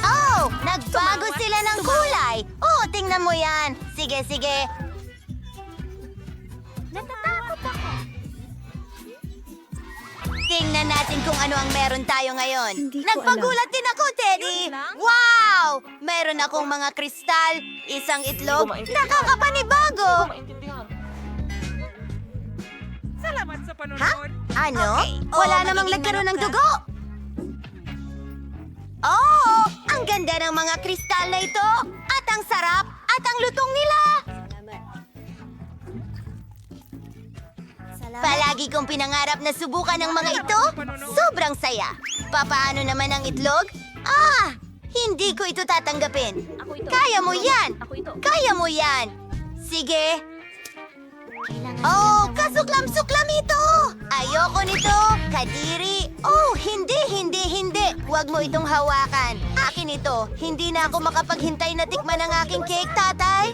Oh! Nagbago sila ng kulay. Oh, tingnan mo yan. Sige, sige. Natatakot ako. Tingnan natin kung ano ang meron tayo ngayon. Nagpagulat din ako, Teddy. Wow! Meron akong mga kristal, isang itlog, nakakapanibago. Salamat sa Ha? panonood. Ano? Wala namang nagkaroon ng dugo. Oh! Ang ganda ng mga kristal na ito! At ang sarap! At ang lutong nila! Palagi kong pinangarap na subukan ng mga ito. Sobrang saya. Papaano naman ang itlog? Ah! Hindi ko ito tatanggapin. Kaya mo yan! Kaya mo yan! Sige! Oh, kasuklam-suklam ito! Ayoko nito! Kadiri! Oh, hindi! Huwag mo itong hawakan. Akin ito. Hindi na ako makapaghintay na tikman ang aking cake, tatay.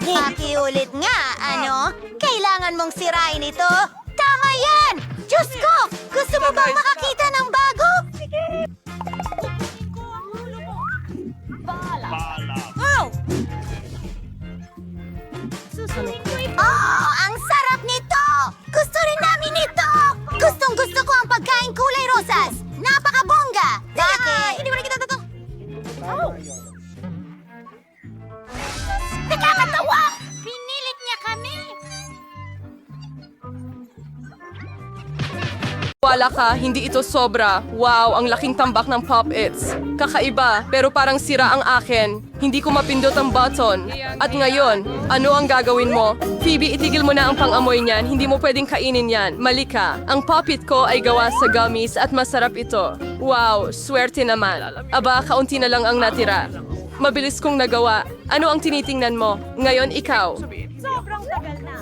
Pakiulit nga, ano? Kailangan mong sirain ito. Tama yan! Diyos ko! Gusto mo bang makakita ng bago? Oh, ang sarap nito! Gusto rin namin ito! Gustong-gusto ko ang pagkain kulay rosas! Napakabongga! Bakit? Hindi mo na kita to. Oh. Nakakatawa! Pinilit niya kami! Wala ka, hindi ito sobra. Wow, ang laking tambak ng Pop-Its. Kakaiba, pero parang sira ang akin. Hindi ko mapindot ang button. At ngayon, ano ang gagawin mo? Phoebe, itigil mo na ang pang-amoy niyan. Hindi mo pwedeng kainin yan. Mali ka. Ang Pop-It ko ay gawa sa gummies at masarap ito. Wow, swerte naman. Aba, kaunti na lang ang natira. Mabilis kong nagawa. Ano ang tinitingnan mo? Ngayon, ikaw. Sobrang tagal na.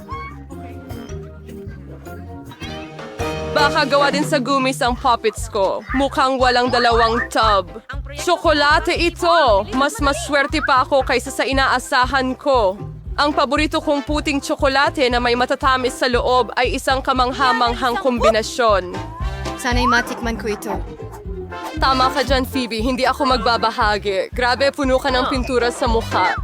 Baka gawa din sa gummies ang Pop-Its ko. Mukhang walang dalawang tub. Tsokolate ito! Mas maswerte pa ako kaysa sa inaasahan ko. Ang paborito kong puting tsokolate na may matatamis sa loob ay isang kamanghamanghang kombinasyon. Sana'y matikman ko ito. Tama ka dyan, Phoebe. Hindi ako magbabahagi. Grabe, puno ka ng pintura sa mukha.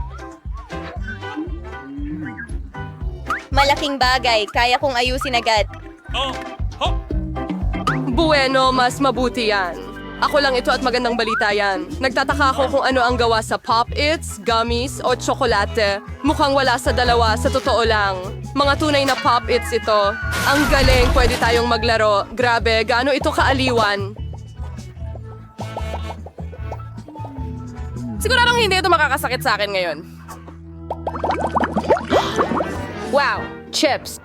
Malaking bagay. Kaya kong ayusin agad. Bueno, mas mabuti yan. Ako lang ito at magandang balita yan. Nagtataka ako kung ano ang gawa sa Pop-Its, gummies o tsokolate. Mukhang wala sa dalawa, sa totoo lang. Mga tunay na Pop-Its ito. Ang galing, pwede tayong maglaro. Grabe, gaano ito kaaliwan. Siguradong hindi ito makakasakit sa akin ngayon. Wow, chips.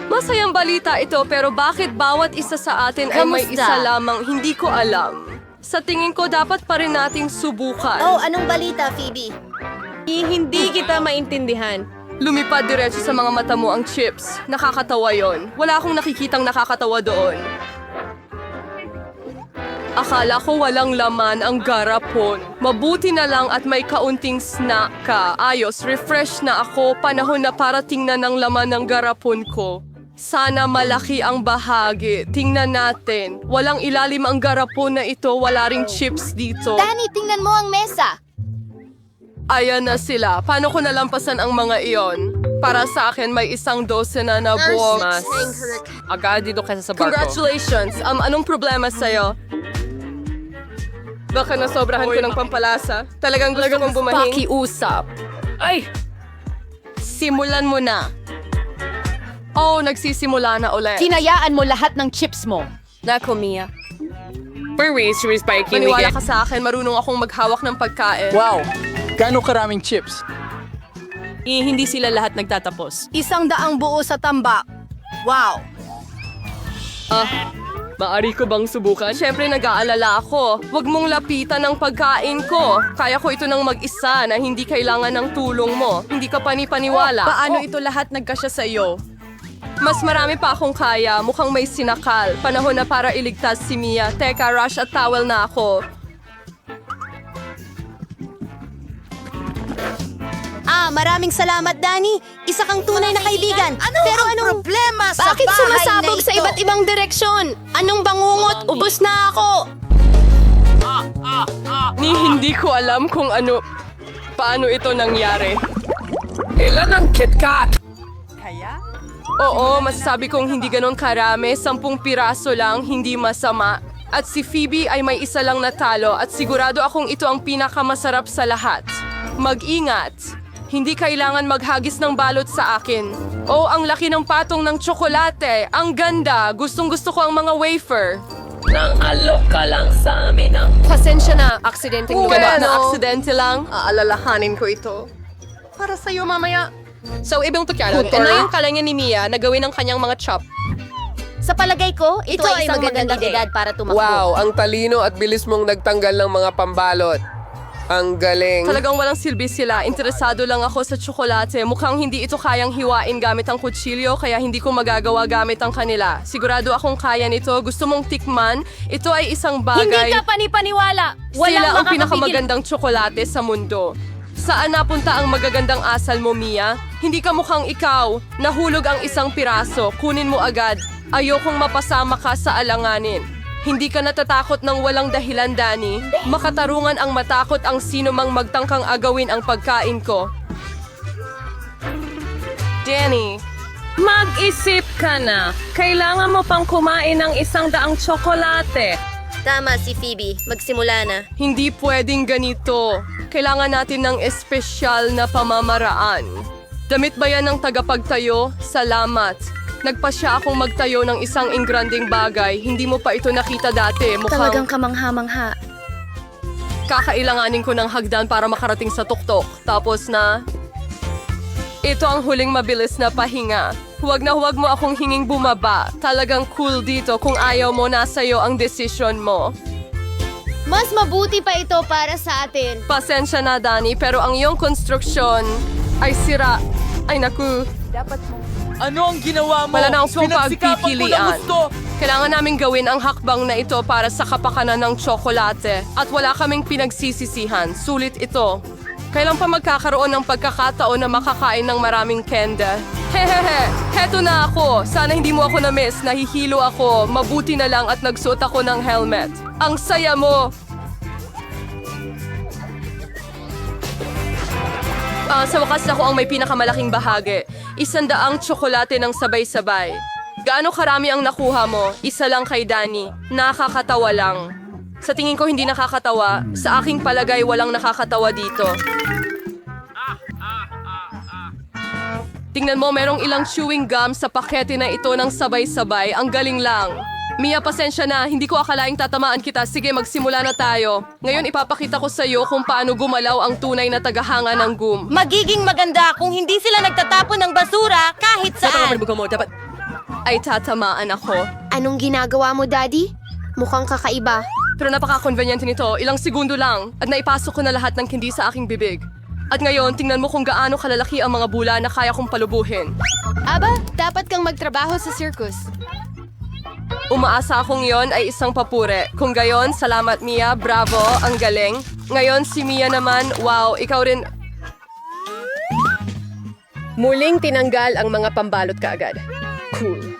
Masayang balita ito pero bakit bawat isa sa atin ay may Kamusta? isa lamang hindi ko alam. Sa tingin ko dapat pa rin nating subukan. Oh, anong balita, Phoebe? Hindi kita maintindihan. Lumipad diretso sa mga mata mo ang chips. Nakakatawa yon. Wala akong nakikitang nakakatawa doon. Akala ko walang laman ang garapon. Mabuti na lang at may kaunting snack ka. Ayos, refresh na ako. Panahon na para tingnan ang laman ng garapon ko. Sana malaki ang bahagi. Tingnan natin. Walang ilalim ang garapon na ito. Wala ring chips dito. Danny, tingnan mo ang mesa. Ayan na sila. Paano ko nalampasan ang mga iyon? Para sa akin, may 12 na buwok. Agad dito kaysa sa barko. Congratulations! Anong problema sa'yo? Baka nasobrahan ko ng pampalasa. Talagang gusto kong bumahing. Pakiusap. Ay! Simulan mo na. Oh, nagsisimula na ulit. Hinayaan mo lahat ng chips mo. Nako, Mia. Maniwala Maniwala ka sa akin, marunong akong maghawak ng pagkain. Wow! Gaano karaming chips? Hindi sila lahat nagtatapos. 100 buo sa tambak. Wow! Maari ko bang subukan? Siyempre nag-aalala ako. Huwag mong lapitan ang pagkain ko. Kaya ko ito ng mag-isa na hindi kailangan ng tulong mo. Hindi ka panipaniwala. Paano ito lahat nagkasya sa iyo? Mas marami pa akong kaya. Mukhang may sinakal. Panahon na para iligtas si Mia. Teka, rush at towel na ako. Maraming salamat, Danny. Isa kang tunay na kaibigan. Pero anong problema sa Bakit bahay sumasabog na sa ito? iba't ibang direksyon? Anong bangungot? Ubus na ako! Hindi ko alam kung paano ito nangyari. Ilan ang KitKat? Oo, masasabi kong hindi ganon karami. 10 piraso lang, hindi masama. At si Phoebe ay may isa lang natalo at sigurado akong ito ang pinakamasarap sa lahat. Mag-ingat! Hindi kailangan maghagis ng balot sa akin. Oh, ang laki ng patong ng tsokolate. Ang ganda. Gustong-gusto ko ang mga wafer. Nang-alok ka lang sa amin ang... Pasensya na. Aksidenteng gawa na Bueno. aksidente lang. Aalalahanin ko ito. Para sa'yo mamaya. So, ibang tukyanon. Ito na yung kalanya ni Mia na gawin ang kanyang mga chop. Sa palagay ko, ito ay isang magandang edad para tumakbo. Wow, ang talino at bilis mong nagtanggal ng mga pambalot. Ang galing. Talagang walang silbi sila. Interesado lang ako sa tsokolate. Mukhang hindi ito kayang hiwain gamit ang kutsilyo, kaya hindi ko magagawa gamit ang kanila. Sigurado akong kaya nito. Gusto mong tikman? Ito ay isang bagay. Hindi ka panipaniwala! Sila Walang ang makakapigil. pinakamagandang tsokolate sa mundo. Saan napunta ang magagandang asal mo, Mia? Hindi ka mukhang ikaw. Nahulog ang isang piraso. Kunin mo agad. Ayokong mapasama ka sa alanganin. Hindi ka natatakot ng walang dahilan, Danny. Makatarungan ang matakot ang sino mang magtangkang agawin ang pagkain ko. Danny, Mag-isip ka na. Kailangan mo pang kumain ng 100 tsokolate. Tama si Phoebe. Magsimula na. hindi pwedeng ganito. Kailangan natin ng espesyal na pamamaraan. Damit ba yan ng tagapagtayo? Salamat. Nagpasya akong magtayo ng isang ingranding bagay. Hindi mo pa ito nakita dati. Talagang Mukhang kamangha-mangha. kakailanganin ko ng hagdan para makarating sa tuktok. Tapos na... Ito ang huling mabilis na pahinga. Huwag na huwag mo akong hinging bumaba. Talagang cool dito kung ayaw mo nasa'yo ang desisyon mo. Mas mabuti pa ito para sa atin. Pasensya na, Danny, pero ang iyong konstruksyon ay sira. Ay naku, Ano ang ginawa mo? wala na akong Pinagsikapan ko na pagpipilian. gusto. Kailangan namin gawin ang hakbang na ito para sa kapakanan ng tsokolate. At wala kaming pinagsisisihan. Sulit ito. Kailan pa magkakaroon ng pagkakataon na makakain ng maraming kende? Hehehe, heto na ako. Sana hindi mo ako na-miss. Nahihilo ako. Mabuti na lang at nagsuot ako ng helmet. Ang saya mo! Sa wakas ako ang may pinakamalaking bahagi. 100 tsokolate ng sabay-sabay. Gaano karami ang nakuha mo? Isa lang kay Danny. Nakakatawa lang. Sa tingin ko hindi nakakatawa. Sa aking palagay walang nakakatawa dito. Tingnan mo, merong ilang chewing gum sa pakete na ito ng sabay-sabay. Ang galing lang. Mia, pasensya na. Hindi ko akalaing tatamaan kita. Sige, magsimula na tayo. Ngayon ipapakita ko sa iyo kung paano gumalaw ang tunay na tagahanga ng gum. Magiging maganda kung hindi sila nagtatapon ng basura kahit saan. Ay tatamaan ako. Anong ginagawa mo, Daddy? Mukhang kakaiba. Pero napaka-convenient nito. Ilang segundo lang at naipasok ko na lahat ng candy sa aking bibig. At ngayon, tingnan mo kung gaano kalalaki ang mga bula na kaya kong palubuhin. Aba, dapat kang magtrabaho sa circus. Umaasa akong yon ay isang papure. Kung gayon, salamat Mia, bravo, ang galing. Ngayon si Mia naman, wow, ikaw rin... Muling tinanggal ang mga pambalot kaagad. Cool.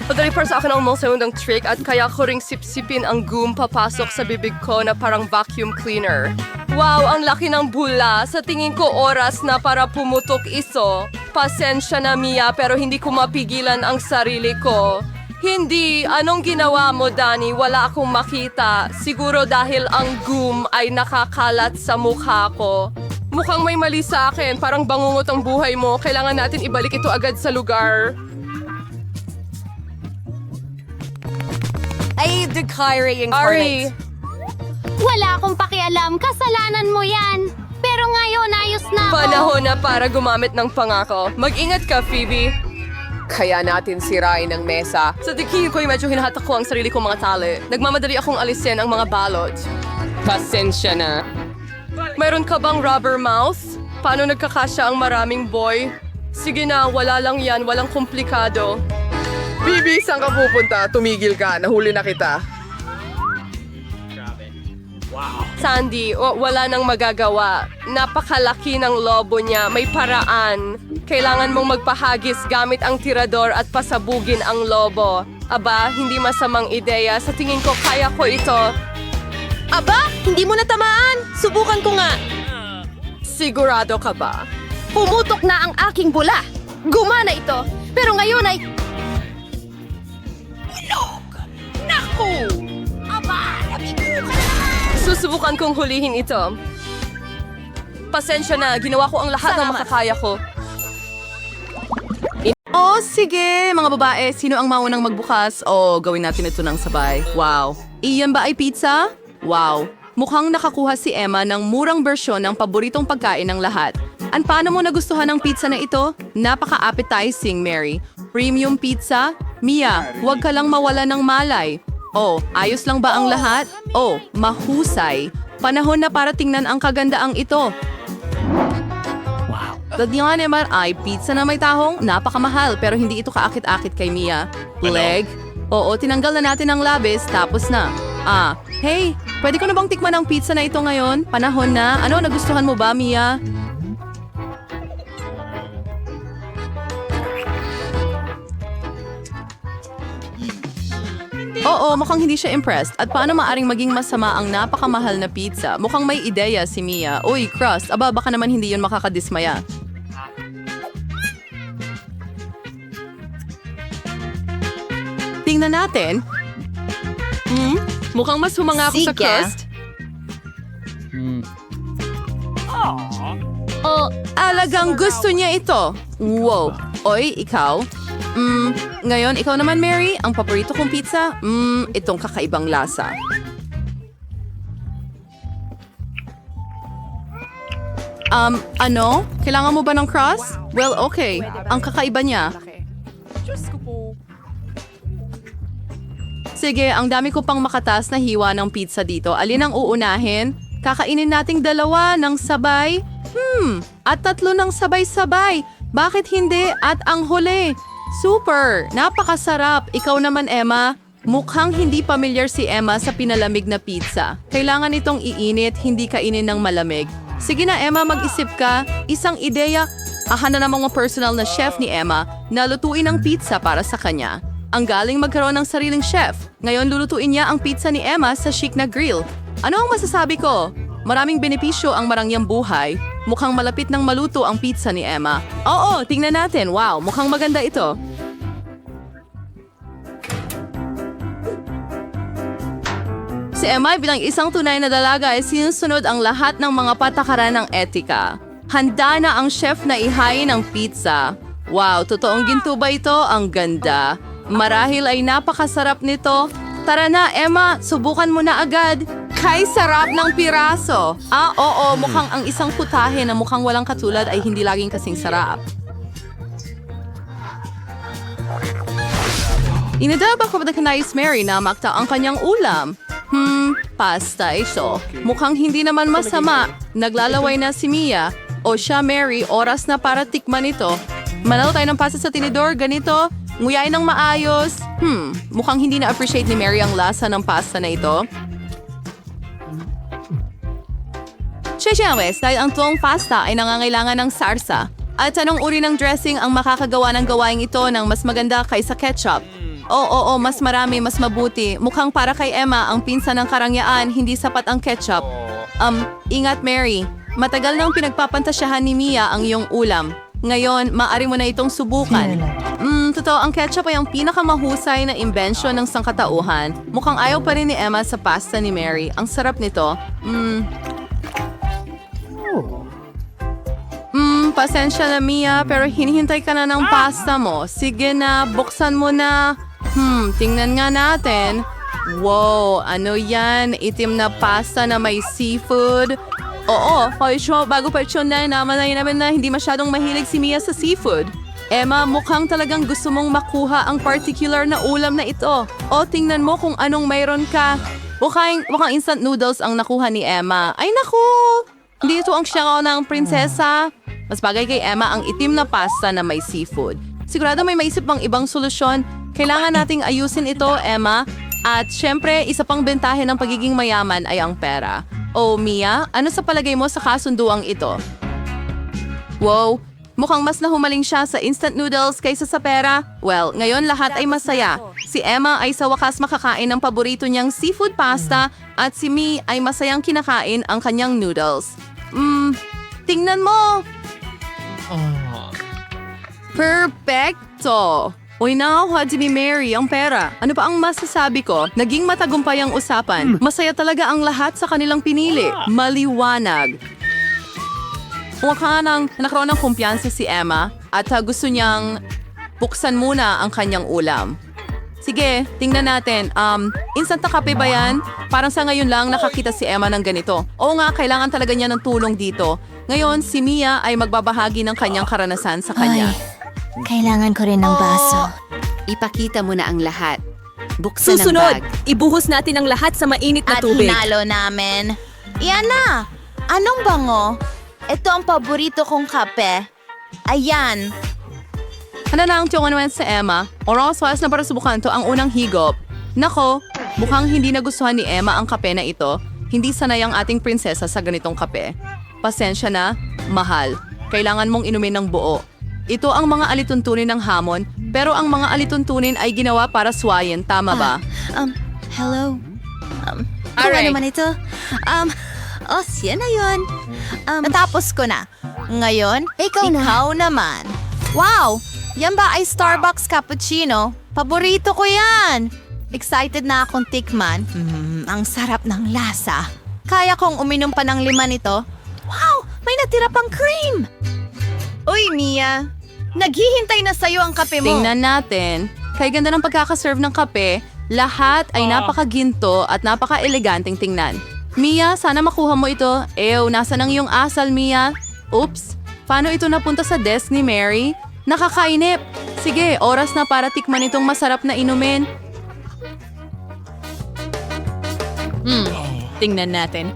Padali para sa akin ang mga trick at kaya ko ring sipsipin ang gum papasok sa bibig ko na parang vacuum cleaner. Wow, ang laki ng bula. Sa tingin ko oras na para pumutok iso. Pasensya na Mia pero hindi ko mapigilan ang sarili ko. Hindi. Anong ginawa mo, Danny? Wala akong makita. Siguro dahil ang gum ay nakakalat sa mukha ko. Mukhang may mali sa akin. Parang bangungot ang buhay mo. Kailangan natin ibalik ito agad sa lugar. Ay, the Kyrie Ari, Wala akong pakialam. Kasalanan mo yan. Pero ngayon, ayos na ako. panahon na para gumamit ng pangako. Mag-ingat ka, Phoebe. Kaya natin sirain ang mesa. Sa tingin ko'y medyo hinahatak ko ang sarili kong mga tali. Nagmamadali akong alisin ang mga balot. Pasensya na. Mayroon ka bang rubber mouth? Paano nagkakasya ang maraming boy? Sige na, wala lang yan. Walang komplikado. Bibi, saan ka pupunta? Tumigil ka. Nahuli na kita. Sandy, wala nang magagawa. Napakalaki ng lobo niya. May paraan. Kailangan mong magpahagis gamit ang tirador at pasabugin ang lobo. Aba, hindi masamang ideya. Sa tingin ko, kaya ko ito. Aba, hindi mo natamaan. Subukan ko nga. Sigurado ka ba? Pumutok na ang aking bula. Gumana ito. Pero ngayon ay... Naku! Aba, nabigo ka na naman! Susubukan kong hulihin ito. Pasensya na, ginawa ko ang lahat ng makakaya ko. Oh, sige, mga babae, sino ang maunang magbukas? O, gawin natin ito ng sabay. Wow. Iyan ba ay pizza? Wow. Mukhang nakakuha si Emma ng murang bersyon ng paboritong pagkain ng lahat. Paano mo nagustuhan ang pizza na ito? Napaka-appetizing, Mary. Premium pizza? Mia, huwag ka lang mawala ng malay. Oh, ayos lang ba ang lahat? Oh, mahusay. Panahon na para tingnan ang kagandaang ito. Wow. Dadyan naman ay pizza na may tahong, napakamahal pero hindi ito kaakit-akit kay Mia. Leg? Oo, tinanggal na natin ang labis, tapos na. Hey, pwede ko na bang tikman ang pizza na ito ngayon? Panahon na. Ano, nagustuhan mo ba, Mia? Oo, mukhang hindi siya impressed. At paano maaring maging masama ang napakamahal na pizza? Mukhang may ideya si Mia. Uy, crust, aba baka naman hindi yun makakadismaya. Tingnan natin. Mukhang mas humanga ako sa crust. Alagang gusto niya ito. Wow. Oy, ikaw? Ngayon, ikaw naman, Mary, ang paborito kong pizza, itong kakaibang lasa. Ano? Kailangan mo ba ng crust? Well, okay. Ang kakaiba niya. Sige, ang dami ko pang makatas na hiwa ng pizza dito. Alin ang uunahin? Kakainin nating dalawa ng sabay? At tatlo ng sabay-sabay. Bakit hindi? At ang huli. Super! Napakasarap! Ikaw naman, Emma. Mukhang hindi pamilyar si Emma sa pinalamig na pizza. Kailangan itong iinit, hindi kainin ng malamig. Sige na, Emma, mag-isip ka. Isang ideya. Ahana na mga personal na chef ni Emma na lutuin ang pizza para sa kanya. Ang galing magkaroon ng sariling chef. Ngayon lulutuin niya ang pizza ni Emma sa chic na grill. Ano ang masasabi ko? Maraming benepisyo ang marangyang buhay. Mukhang malapit ng maluto ang pizza ni Emma. Oo, tingnan natin. Wow, mukhang maganda ito. Si Emma bilang isang tunay na dalaga ay sinusunod ang lahat ng mga patakaran ng etika. Handa na ang chef na ihain ang pizza. Wow, totoong ginto ba ito? Ang ganda. Marahil ay napakasarap nito. Tara na, Emma, subukan mo na agad. Kay sarap ng piraso. Oo, mukhang ang isang putahe na mukhang walang katulad ay hindi laging kasing sarap. Inadaba ko ba kanais Mary na makta ang kanyang ulam? Pasta ito. Mukhang hindi naman masama. Naglalaway na si Mia. O siya, Mary, oras na para tikman ito. Manalo tayo ng pasta sa tinidor, ganito. Nguyain ng maayos. Mukhang hindi na-appreciate ni Mary ang lasa ng pasta na ito. Chechewes, dahil ang tuwang pasta ay nangangailangan ng sarsa. At anong uri ng dressing ang makakagawa ng gawaing ito ng mas maganda kaysa ketchup? Oo, mas marami, mas mabuti. Mukhang para kay Emma, ang pinsan ng karangyaan, hindi sapat ang ketchup. Ingat Mary. Matagal nang pinagpapantasyahan ni Mia ang iyong ulam. Ngayon, maaari mo na itong subukan. Totoo, ang ketchup ay ang pinakamahusay na imbensyon ng sangkatauhan. Mukhang ayaw pa rin ni Emma sa pasta ni Mary. Ang sarap nito. Pasensya na Mia, pero hinihintay ka na ng pasta mo. Sige na, buksan mo na. Tingnan nga natin. Wow, ano yan? Itim na pasta na may seafood. Oo, bago pa ito naman na hindi masyadong mahilig si Mia sa seafood. Emma, mukhang talagang gusto mong makuha ang particular na ulam na ito. O, tingnan mo kung anong mayroon ka. Mukhang instant noodles ang nakuha ni Emma. Ay naku! Hindi ito ang siyakaw ng prinsesa. Mas bagay kay Emma ang itim na pasta na may seafood. Sigurado may maisip bang ibang solusyon. Kailangan nating ayusin ito, Emma. At syempre, isa pang bentahe ng pagiging mayaman ay ang pera. Oh, Mia, ano sa palagay mo sa kasunduang ito? Wow, mukhang mas nahumaling siya sa instant noodles kaysa sa pera. Well, ngayon lahat ay masaya. Si Emma ay sa wakas makakain ng paborito niyang seafood pasta at si Mi ay masayang kinakain ang kanyang noodles. Tingnan mo! Perfecto! Uy, nakakuha si Mary ang pera. Ano pa ang masasabi ko? Naging matagumpay ang usapan. Masaya talaga ang lahat sa kanilang pinili. Maliwanag. Mukhang nagkaroon ng kumpiyansa si Emma at gusto niyang buksan muna ang kanyang ulam. Sige, tingnan natin. Instant na kape ba yan? Parang sa ngayon lang nakakita si Emma ng ganito. Oo nga, kailangan talaga niya ng tulong dito. Ngayon, si Mia ay magbabahagi ng kanyang karanasan sa kanya. Kailangan ko rin ng baso. Ipakita mo na ang lahat. Buksan Susunod, ang bag. ibuhos natin ang lahat sa mainit na At tubig. hinalo namin. Iyan na! Anong bango? Ito ang paborito kong kape. Ayan. Handa na ang tiyongan sa Emma. Oras na para subukan to ang unang higop. Nako, mukhang hindi nagustuhan ni Emma ang kape na ito. Hindi sanay ang ating prinsesa sa ganitong kape. Pasensya na, mahal. Kailangan mong inumin ng buo. Ito ang mga alituntunin ng hamon, pero ang mga alituntunin ay ginawa para suwayin, tama ba? Hello? Kung Alright. ano man ito? Siya na yun. Natapos ko na. Ngayon, ikaw naman. Wow! Yan ba ay Starbucks cappuccino? Paborito ko yan! Excited na akong tikman. Ang sarap ng lasa. Kaya kong uminom pa ng 5 nito. Wow! May natira pang cream! Uy, Mia! Naghihintay na sa'yo ang kape mo. Tingnan natin. Kay ganda ng pagkakaserve ng kape, lahat ay napakaginto at napaka-eleganteng tingnan. Mia, sana makuha mo ito. Nasa nang iyong asal, Mia? Oops! Paano ito napunta sa desk ni Mary? Nakakainip! Sige, oras na para tikman itong masarap na inumin. Tingnan natin.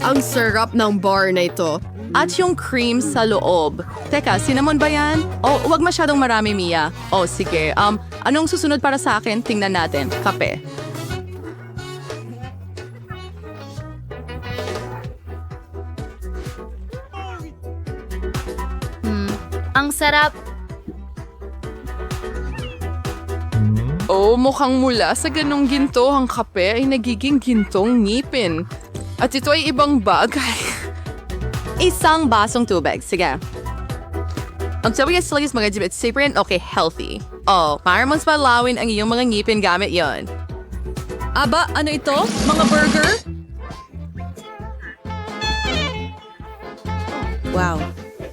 Ang sarap ng bar na ito. At yung cream sa loob. Teka, cinnamon ba yan? Wag masyadong marami, Mia. Sige. Anong susunod para sa akin? Tingnan natin. Kape. Ang sarap. Mukhang mula sa ganong ginto ang kape ay nagiging gintong ngipin. At ito ay ibang bagay. Isang basong tubig. Sige. Ang sabi niya silagis mga jibit siprin, okay, healthy. Para mas palawin ang iyong mga ngipin gamit yon. Aba, ano ito? Mga burger? Wow.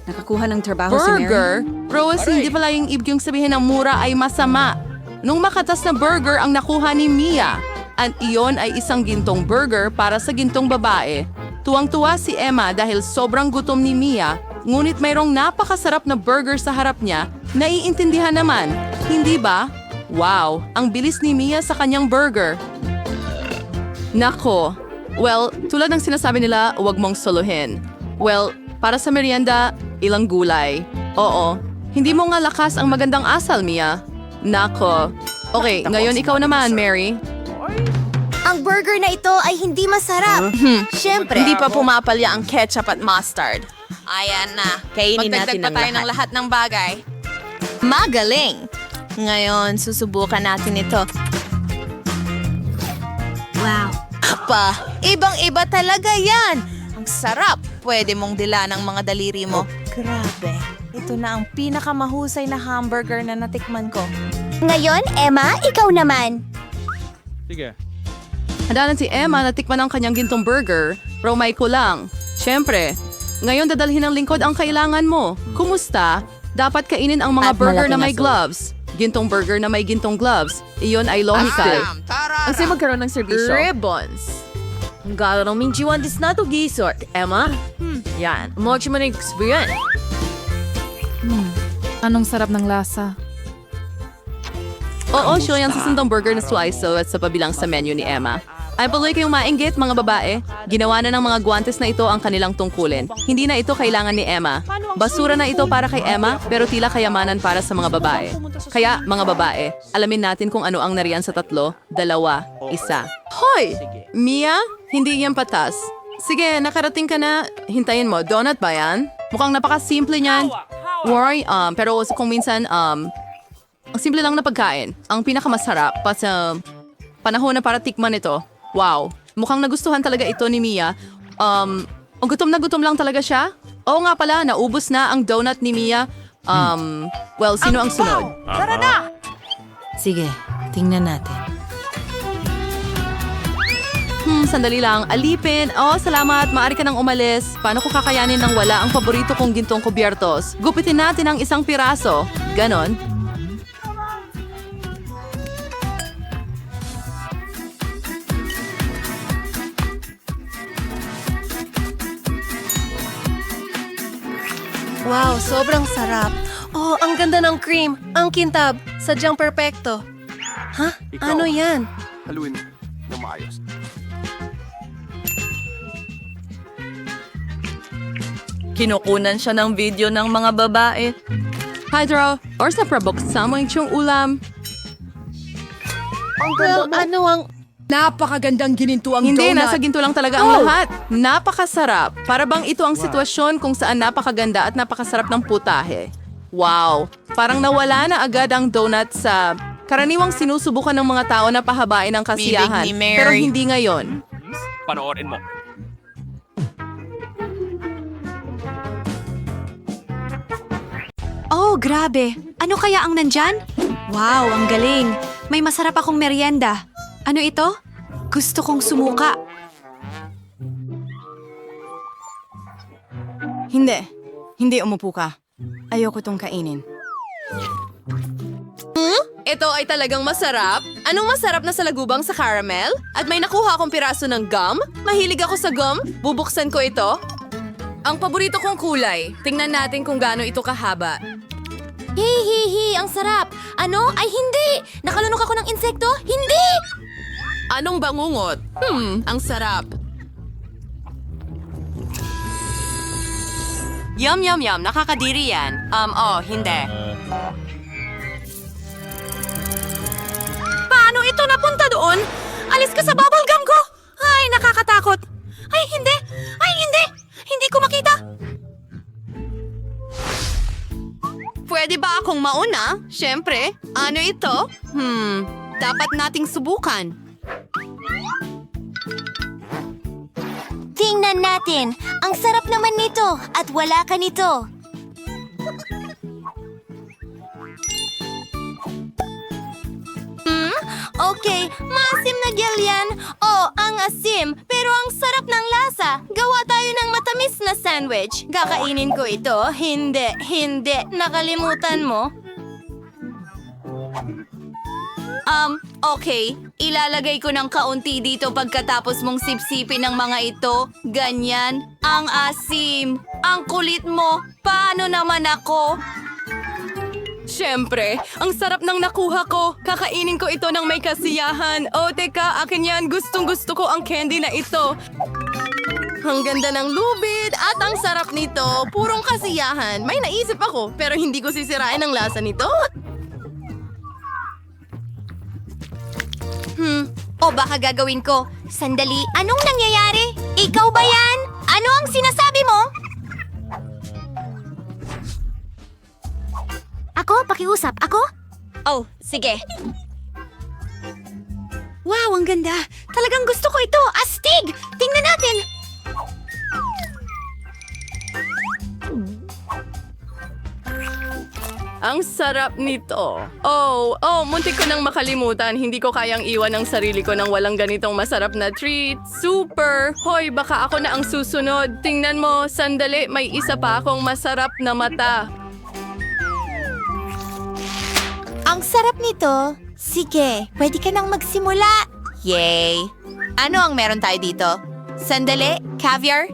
Nakakuha ng trabaho si Mary. Burger? Rose, hindi pala yung ibig yung sabihin ng mura ay masama. Nung makatas na burger ang nakuha ni Mia. At iyon ay isang gintong burger para sa gintong babae. Tuwang-tuwa si Emma dahil sobrang gutom ni Mia, ngunit mayroong napakasarap na burger sa harap niya, naiintindihan naman. Hindi ba? Wow, ang bilis ni Mia sa kanyang burger. Nako. Well, tulad ng sinasabi nila, huwag mong suluhin. Well, para sa merienda, ilang gulay. Oo, hindi mo nga lakas ang magandang asal, Mia. Nako. Okay, ngayon ikaw naman, Mary. Ang burger na ito ay hindi masarap. Siyempre. Hindi pa pumapalya ang ketchup at mustard. Ayan na. Kainin Magdagdag natin pa ang tayo ng lahat ng bagay. Magaling! Ngayon, susubukan natin ito. Wow. Ibang-iba talaga yan! Ang sarap! Pwede mong dila ng mga daliri mo. Grabe. Ito na ang pinakamahusay na hamburger na natikman ko. Ngayon, Emma, ikaw naman. Sige. Handa na si Emma na tikman ang kanyang gintong burger, pero may kulang. Siyempre, Ngayon dadalhin ng lingkod ang kailangan mo. Kumusta? Dapat kainin ang mga At burger na malaking may aso. gloves. Gintong burger na may gintong gloves. Iyon ay lohika. Kasi magkaroon ng serbisyo. Ribbons. Ang gala ng minjiwan dis na to gisort. Emma? Yan. Mochi man experience. Anong sarap ng lasa? Oo, siya yan sa sundang burger na sliso at sa pabilang sa menu ni Emma. Ay paloy kayong mainggit, mga babae. Ginawa na ng mga guwantes na ito ang kanilang tungkulin. Hindi na ito kailangan ni Emma. Basura na ito para kay Emma, pero tila kayamanan para sa mga babae. Kaya, mga babae, alamin natin kung ano ang nariyan sa 3, 2, 1. Hoy! Mia, hindi yan patas. Sige, nakarating ka na. Hintayin mo, donut ba yan? Mukhang napaka-simple niyan. Worry, pero kung minsan, ang simple lang na pagkain. Ang pinakamasarap pa sa panahon na para tikman ito. Wow, mukhang nagustuhan talaga ito ni Mia. Gutom na gutom lang talaga siya. Oo nga pala, naubos na ang donut ni Mia. Well, sino ang sunod? Tara na! Sige, tingnan natin. Sandali lang. Alipin. Oh, salamat. Maaari ka nang umalis. Paano ko kakayanin nang wala ang paborito kong gintong kubyertos? Gupitin natin ang isang piraso. Ganon. Wow, sobrang sarap. Oh, ang ganda ng cream. Ang kintab. Sadyang perpekto. Ha? Ano yan? Haluin na maayos. Kinukunan siya ng video ng mga babae. Hydro, or sa prabuksan mo yung ulam. Well, ano ang... Napakagandang gininto ang Hindi, nasa ginto lang talaga ang lahat. Napakasarap. Para bang ito ang sitwasyon kung saan napakaganda at napakasarap ng putahe. Wow, parang nawala na agad ang donut sa karaniwang sinusubukan ng mga tao na pahabain ang kasiyahan. Pero hindi ngayon. Panoorin mo. Oh, grabe. Ano kaya ang nandyan? Wow, ang galing. May masarap akong merienda. Ano ito? Gusto kong sumuka. Hindi umupo ka. Ayoko tong kainin. Ito ay talagang masarap. Anong masarap na salagubang sa caramel? At may nakuha akong piraso ng gum? Mahilig ako sa gum. Bubuksan ko ito. Ang paborito kong kulay. Tingnan natin kung gaano ito kahaba. Hihihi, ang sarap. Ano? Ay, hindi! Nakalunok ako ng insekto? Hindi! Anong bangungot? Ang sarap. Yum, yum, yum. Nakakadiri yan. Hindi. Paano ito napunta doon? Alis ka sa bubble gum ko! Ay, nakakatakot. Ay, hindi! Ay, hindi! Hindi ko makita! Pwede ba akong mauna? Siyempre. Ano ito? Dapat nating subukan. Tingnan natin. Ang sarap naman nito at wala ka nito. Okay, maasim na gel yan. Oh, ang asim. Pero ang sarap ng lasa. Gawa tayo ng matamis na sandwich. Kakainin ko ito. Hindi. Nakalimutan mo. Okay. Ilalagay ko ng kaunti dito pagkatapos mong sipsipin ng mga ito. Ganyan. Ang asim. Ang kulit mo. Paano naman ako? Siyempre, ang sarap ng nakuha ko. Kakainin ko ito ng may kasiyahan. Oh, teka, akin yan. Gustong-gusto ko ang candy na ito. Ang ganda ng lubid at ang sarap nito. Purong kasiyahan. May naisip ako, pero hindi ko sisirain ang lasa nito. O baka gagawin ko. Sandali, anong nangyayari? Ikaw ba yan? Ano ang sinasabi mo? Ako? Pakiusap? Ako? Oh, sige. Wow, ang ganda. Talagang gusto ko ito. Astig! Tingnan natin. ang sarap nito. Muntik ko nang makalimutan. Hindi ko kayang iwan ang sarili ko nang walang ganitong masarap na treat. Super! Hoy, baka ako na ang susunod. Tingnan mo, sandali, may isa pa akong masarap na mata. Ang sarap nito. Sige, pwede ka nang magsimula. Yay! Ano ang meron tayo dito? Sandali, caviar?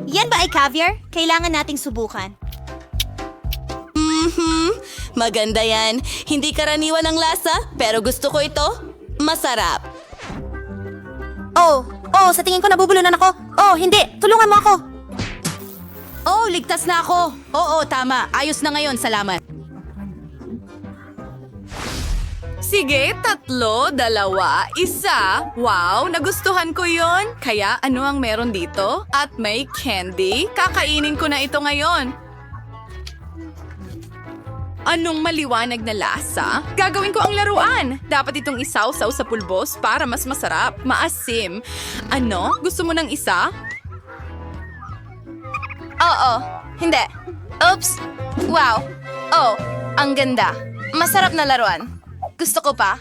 Yan ba ay caviar? Kailangan nating subukan. Maganda yan. Hindi karaniwan ang lasa, pero gusto ko ito. Masarap. Sa tingin ko nabubulunan ako. Hindi. Tulungan mo ako. Ligtas na ako. Oo, tama. Ayos na ngayon, salamat. Sige, 3, 2, 1. Wow, nagustuhan ko yon. Kaya ano ang meron dito? At may candy. Kakainin ko na ito ngayon. Anong maliwanag na lasa? Gagawin ko ang laruan. Dapat itong isawsaw sa pulbos para mas masarap. Maasim. Ano? Gusto mo ng isa? Hindi. Oops. Wow. Ang ganda. Masarap na laruan. Gusto ko pa.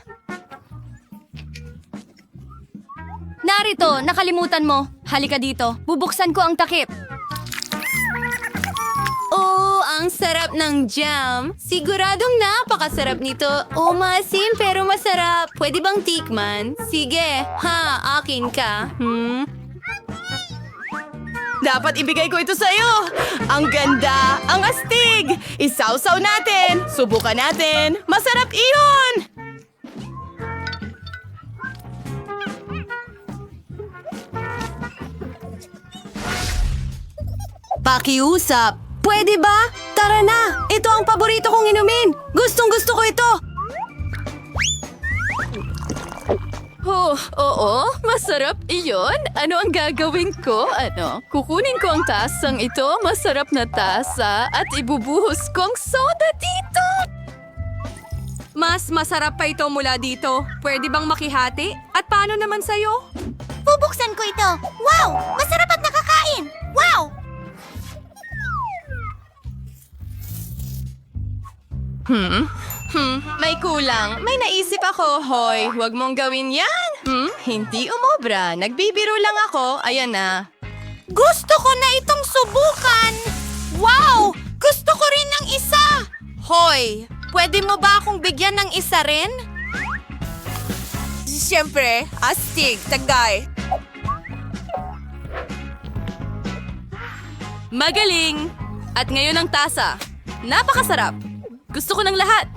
Narito, nakalimutan mo. Halika dito. Bubuksan ko ang takip. Ang sarap ng jam. Siguradong napakasarap nito. Maasim pero masarap. Pwede bang tikman? Sige, akin ka. Dapat ibigay ko ito sa'yo. Ang ganda, ang astig. Isawsaw natin. Subukan natin. Masarap iyon. Pakiusap. Pwede ba? Tara na. Ito ang paborito kong inumin. Gustong-gusto ko ito. Oo, masarap iyon. Ano ang gagawin ko? Kukunin ko ang tasang ito, masarap na tasa, at ibubuhos kong soda dito. Mas masarap pa ito mula dito. Pwede bang makihati? At paano naman sa'yo? Bubuksan ko ito. Wow! Masarap at nakakain. Wow! May kulang. May naisip ako. Hoy, huwag mong gawin yan. Hindi umobra. Nagbibiro lang ako. Ayan na. Gusto ko na itong subukan. Wow! Gusto ko rin ng isa. Hoy, pwede mo ba akong bigyan ng isa rin? Siyempre, astig, tagay. Magaling! At ngayon ang tasa. Napakasarap. Gusto ko ng lahat.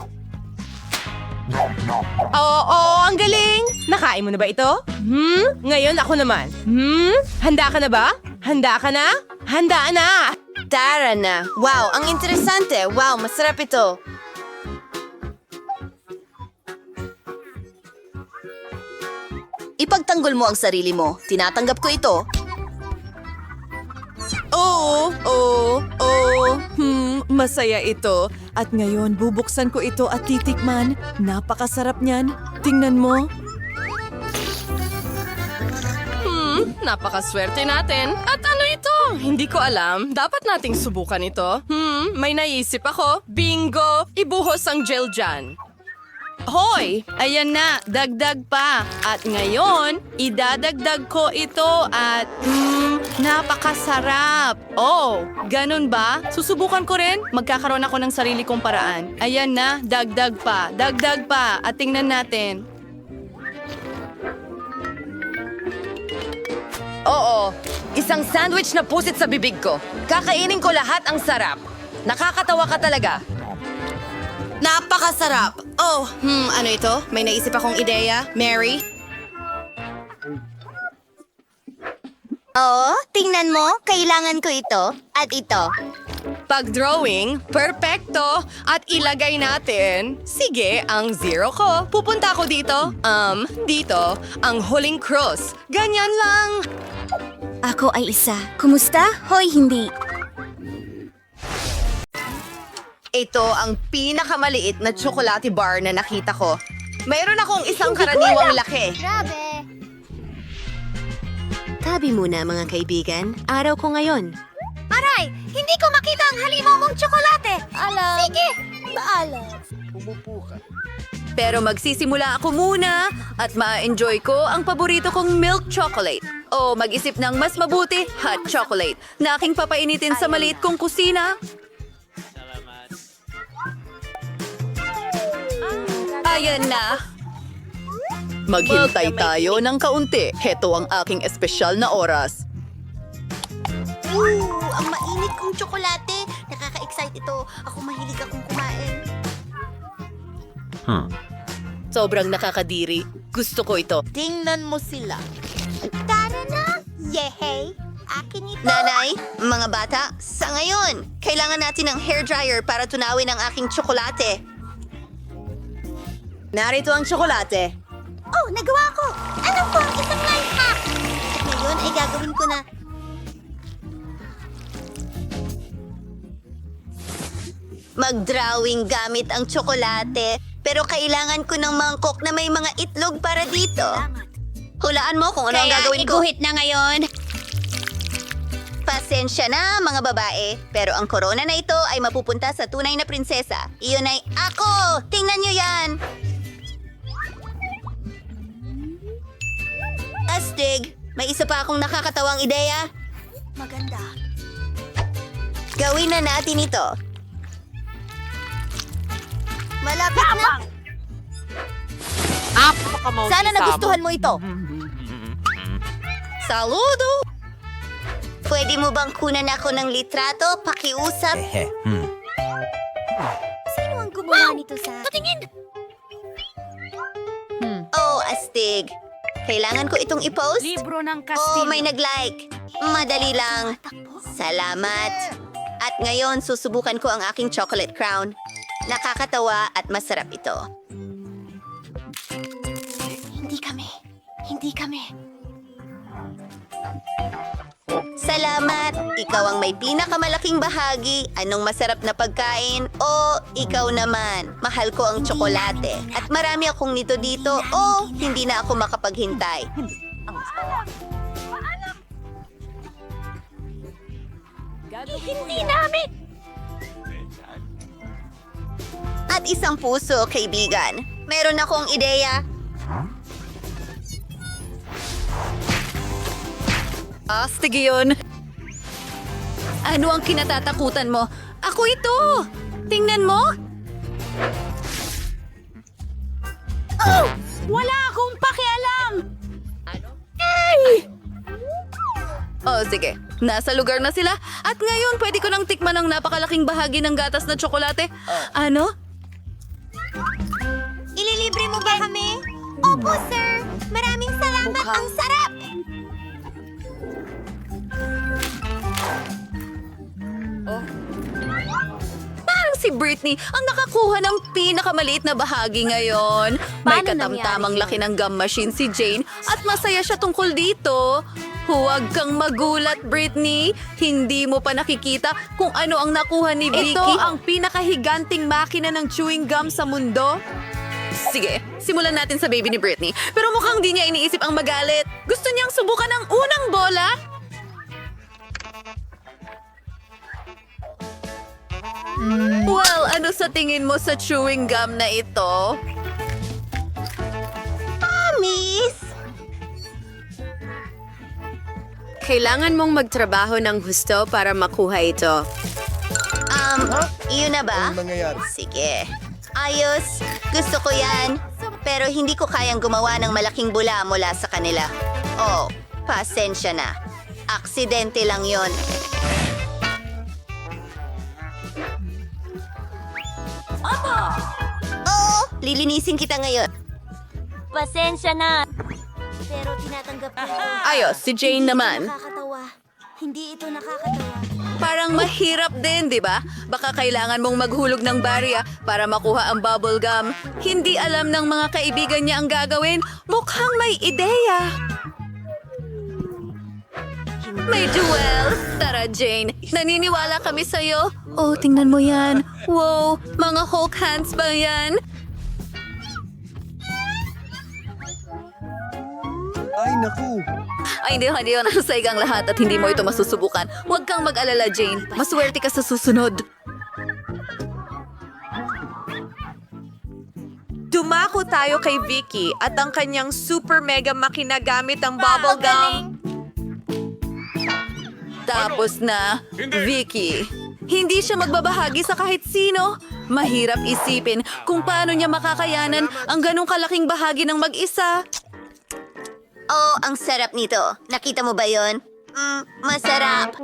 Ang galing! Nakain mo na ba ito? Ngayon ako naman. Handa ka na ba? Handa ka na? Handa na! Tara na. Wow, ang interesante. Wow, masarap ito. Ipagtanggol mo ang sarili mo. Tinatanggap ko ito. Masaya ito. At ngayon, bubuksan ko ito at titikman. Napakasarap niyan. Tingnan mo. Napakaswerte natin. At ano ito? Hindi ko alam. Dapat nating subukan ito. May naisip ako. Bingo! Ibuhos ang gel dyan. Hoy! Ayan na, dagdag pa. At ngayon, idadagdag ko ito at napakasarap. Ganun ba? Susubukan ko rin. Magkakaroon ako ng sarili kong paraan. Ayan na, dagdag pa. Dagdag pa. At tingnan natin. Isang sandwich na pusit sa bibig ko. Kakainin ko lahat, ang sarap. Nakakatawa ka talaga. Napakasarap. Ano ito? May naisip akong ideya. Mary? Tingnan mo. Kailangan ko ito at ito. Pag-drawing, perfecto. At ilagay natin, sige, ang 0 ko. Pupunta ako dito. Dito, ang huling cross. Ganyan lang. Ako ay isa. Kumusta? Hoy, hindi. Ito ang pinakamaliit na chocolate bar na nakita ko. Mayroon akong isang karaniwang laki. Grabe. Tabi muna mga kaibigan. Araw ko ngayon. Aray! Hindi ko makita ang halimaw mong tsokolate. Alam. Sige, paalam. Pero magsisimula ako muna at ma-enjoy ko ang paborito kong milk chocolate. O mag-isip ng mas mabuti, hot chocolate, na aking papainitin sa maliit kong kusina. Ayan na. Maghintay tayo ng kaunti. Heto ang aking espesyal na oras. Ang mainit kong tsokolate. Nakaka-excite ito. Ako mahilig akong kumain. Sobrang nakakadiri. Gusto ko ito. Tingnan mo sila. Tara na! Yehey! Akin ito! Nanay, mga bata, sa ngayon, kailangan natin ng hairdryer para tunawin ang aking tsokolate. Narito ang tsokolate. Oh, nagawa ko! Ano po ang isang life hack? At ngayon ay gagawin ko na. Mag-drawing gamit ang tsokolate. Pero kailangan ko ng mangkok na may mga itlog para dito. Hulaan mo kung ano ang gagawin ko. Iguhit na ngayon. Pasensya na, mga babae. Pero ang korona na ito ay mapupunta sa tunay na prinsesa. Iyon ay ako! Tingnan nyo yan! Astig, may isa pa akong nakakatawang ideya. Maganda. Gawin na natin ito. Malapit na. Sana nagustuhan mo ito. Saludo! Pwede mo bang kunan ako ng litrato? Pakiusap. Sino ang gumawa nito sa... Patingin! Oh, astig. Kailangan ko itong i-post? Libro ng Oh, may nag-like. Madali lang. Salamat. At ngayon, susubukan ko ang aking chocolate crown. Nakakatawa at masarap ito. Hindi kami. Salamat! Ikaw ang may pinakamalaking bahagi. Anong masarap na pagkain? O ikaw naman? Mahal ko ang tsokolate. At marami akong nito dito. O hindi na ako makapaghintay. Hindi namin! At isang puso, kaibigan. Meron akong ideya. Astig yun. Ano ang kinatatakutan mo? Ako ito! Tingnan mo! Oh! Wala akong pakialam! Oh, sige. Nasa lugar na sila. At ngayon, pwede ko nang tikman ang napakalaking bahagi ng gatas na tsokolate. Ano? Ililibre mo ba kami? Opo, sir. Maraming salamat. Ang sarap! Parang si Britney ang nakakuha ng pinakamaliit na bahagi ngayon. May katamtamang laki ng gum machine si Jane at masaya siya tungkol dito. Huwag kang magulat, Britney. Hindi mo pa nakikita kung ano ang nakuha ni Vicky. Ito ang pinakahiganting makina ng chewing gum sa mundo. Sige, simulan natin sa baby ni Britney. Pero mukhang di niya iniisip ang magalit. Gusto niyang subukan ang unang bola. Well, ano sa tingin mo sa chewing gum na ito? Miss! Kailangan mong magtrabaho ng husto para makuha ito. Iyon na ba? Sige. Ayos. Gusto ko yan. Pero hindi ko kayang gumawa ng malaking bula mula sa kanila. Oh, pasensya na. Aksidente lang yon. Oo, lilinisin kita ngayon. Pasensya na. Pero tinatanggap ko. Ayos, si Jane naman. Nakakatawa. Hindi ito nakakatawa. Parang mahirap din, di ba? Baka kailangan mong maghulog ng barya para makuha ang bubble gum. Hindi alam ng mga kaibigan niya ang gagawin. Mukhang may ideya. May jewel! Tara, Jane. Naniniwala kami sa'yo. Oh, tingnan mo yan. Wow, mga Hulk hands ba yan? Ay naku. Ay, hindi, nasa igang lahat at hindi mo ito masusubukan. Huwag kang mag-alala, Jane. Maswerte ka sa susunod. Dumako tayo kay Vicky at ang kanyang super mega makina gamit ang bubble gum. Tapos na, Vicky. Hindi siya magbabahagi sa kahit sino. Mahirap isipin kung paano niya makakayanan ang ganong kalaking bahagi ng mag-isa. Oh, ang sarap nito. Nakita mo ba yon? Masarap.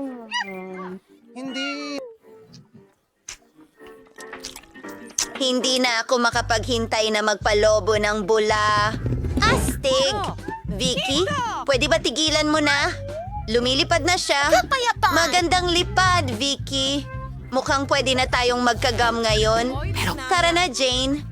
Hindi na ako makapaghintay na magpalobo ng bula. Astig! Vicky, pwede ba tigilan mo na? Lumilipad na siya. Magandang lipad, Vicky. Mukhang pwede na tayong magkagam ngayon. Pero tara na, Jane.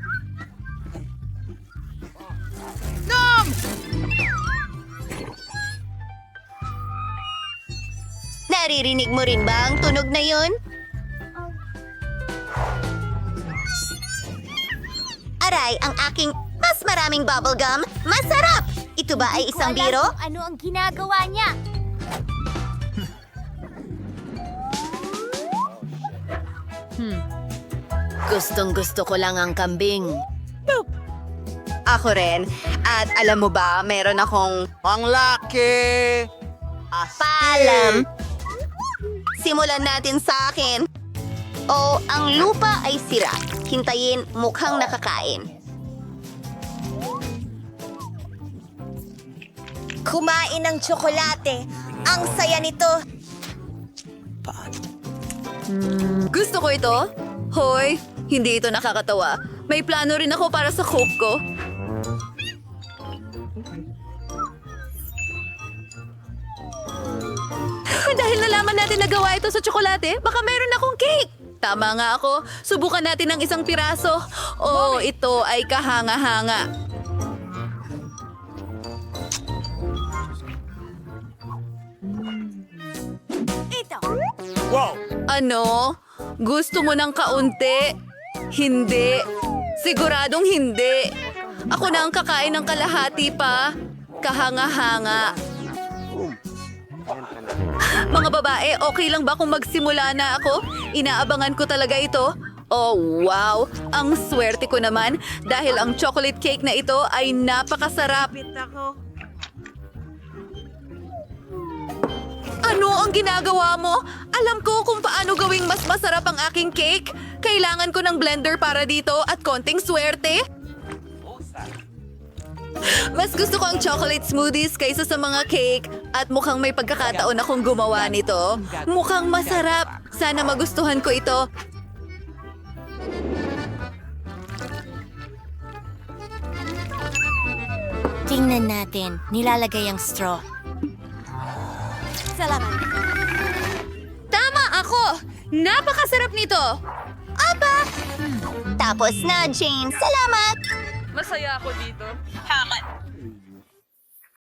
Naririnig mo rin ba ang tunog na yun? Aray, ang aking mas maraming bubblegum. Masarap! Ito ba ay isang biro? Ano ang ginagawa niya? Gustong-gusto ko lang ang kambing. Ako rin. At alam mo ba, meron akong... Ang laki! Paalam! Simulan natin sa akin. Oh, ang lupa ay sira. Hintayin, mukhang nakakain. Kumain ng tsokolate. Ang saya nito. Gusto ko ito. Hoy, hindi ito nakakatawa. May plano rin ako para sa Coke ko. Dahil nalaman natin na gawa ito sa tsokolate, baka meron akong cake. Tama nga ako. Subukan natin ng isang piraso. Oh, ito ay kahanga-hanga. Wow! Ano? Gusto mo ng kaunti? Hindi. Siguradong hindi. Ako na ang kakain ng kalahati pa. Kahanga-hanga. Mga babae, okay lang ba kung magsimula na ako? Inaabangan ko talaga ito. Oh, wow! Ang swerte ko naman dahil ang chocolate cake na ito ay napakasarap. Ano ang ginagawa mo? Alam ko kung paano gawing mas masarap ang aking cake. Kailangan ko ng blender para dito at konting swerte. Mas gusto ko ang chocolate smoothies kaysa sa mga cake at mukhang may pagkakataon akong gumawa nito. Mukhang masarap. Sana magustuhan ko ito. Tingnan natin. Nilalagay ang straw. Salamat. Tama ako! Napakasarap nito! Aba! Tapos na, Jane. Salamat! Masaya ako dito. Haman.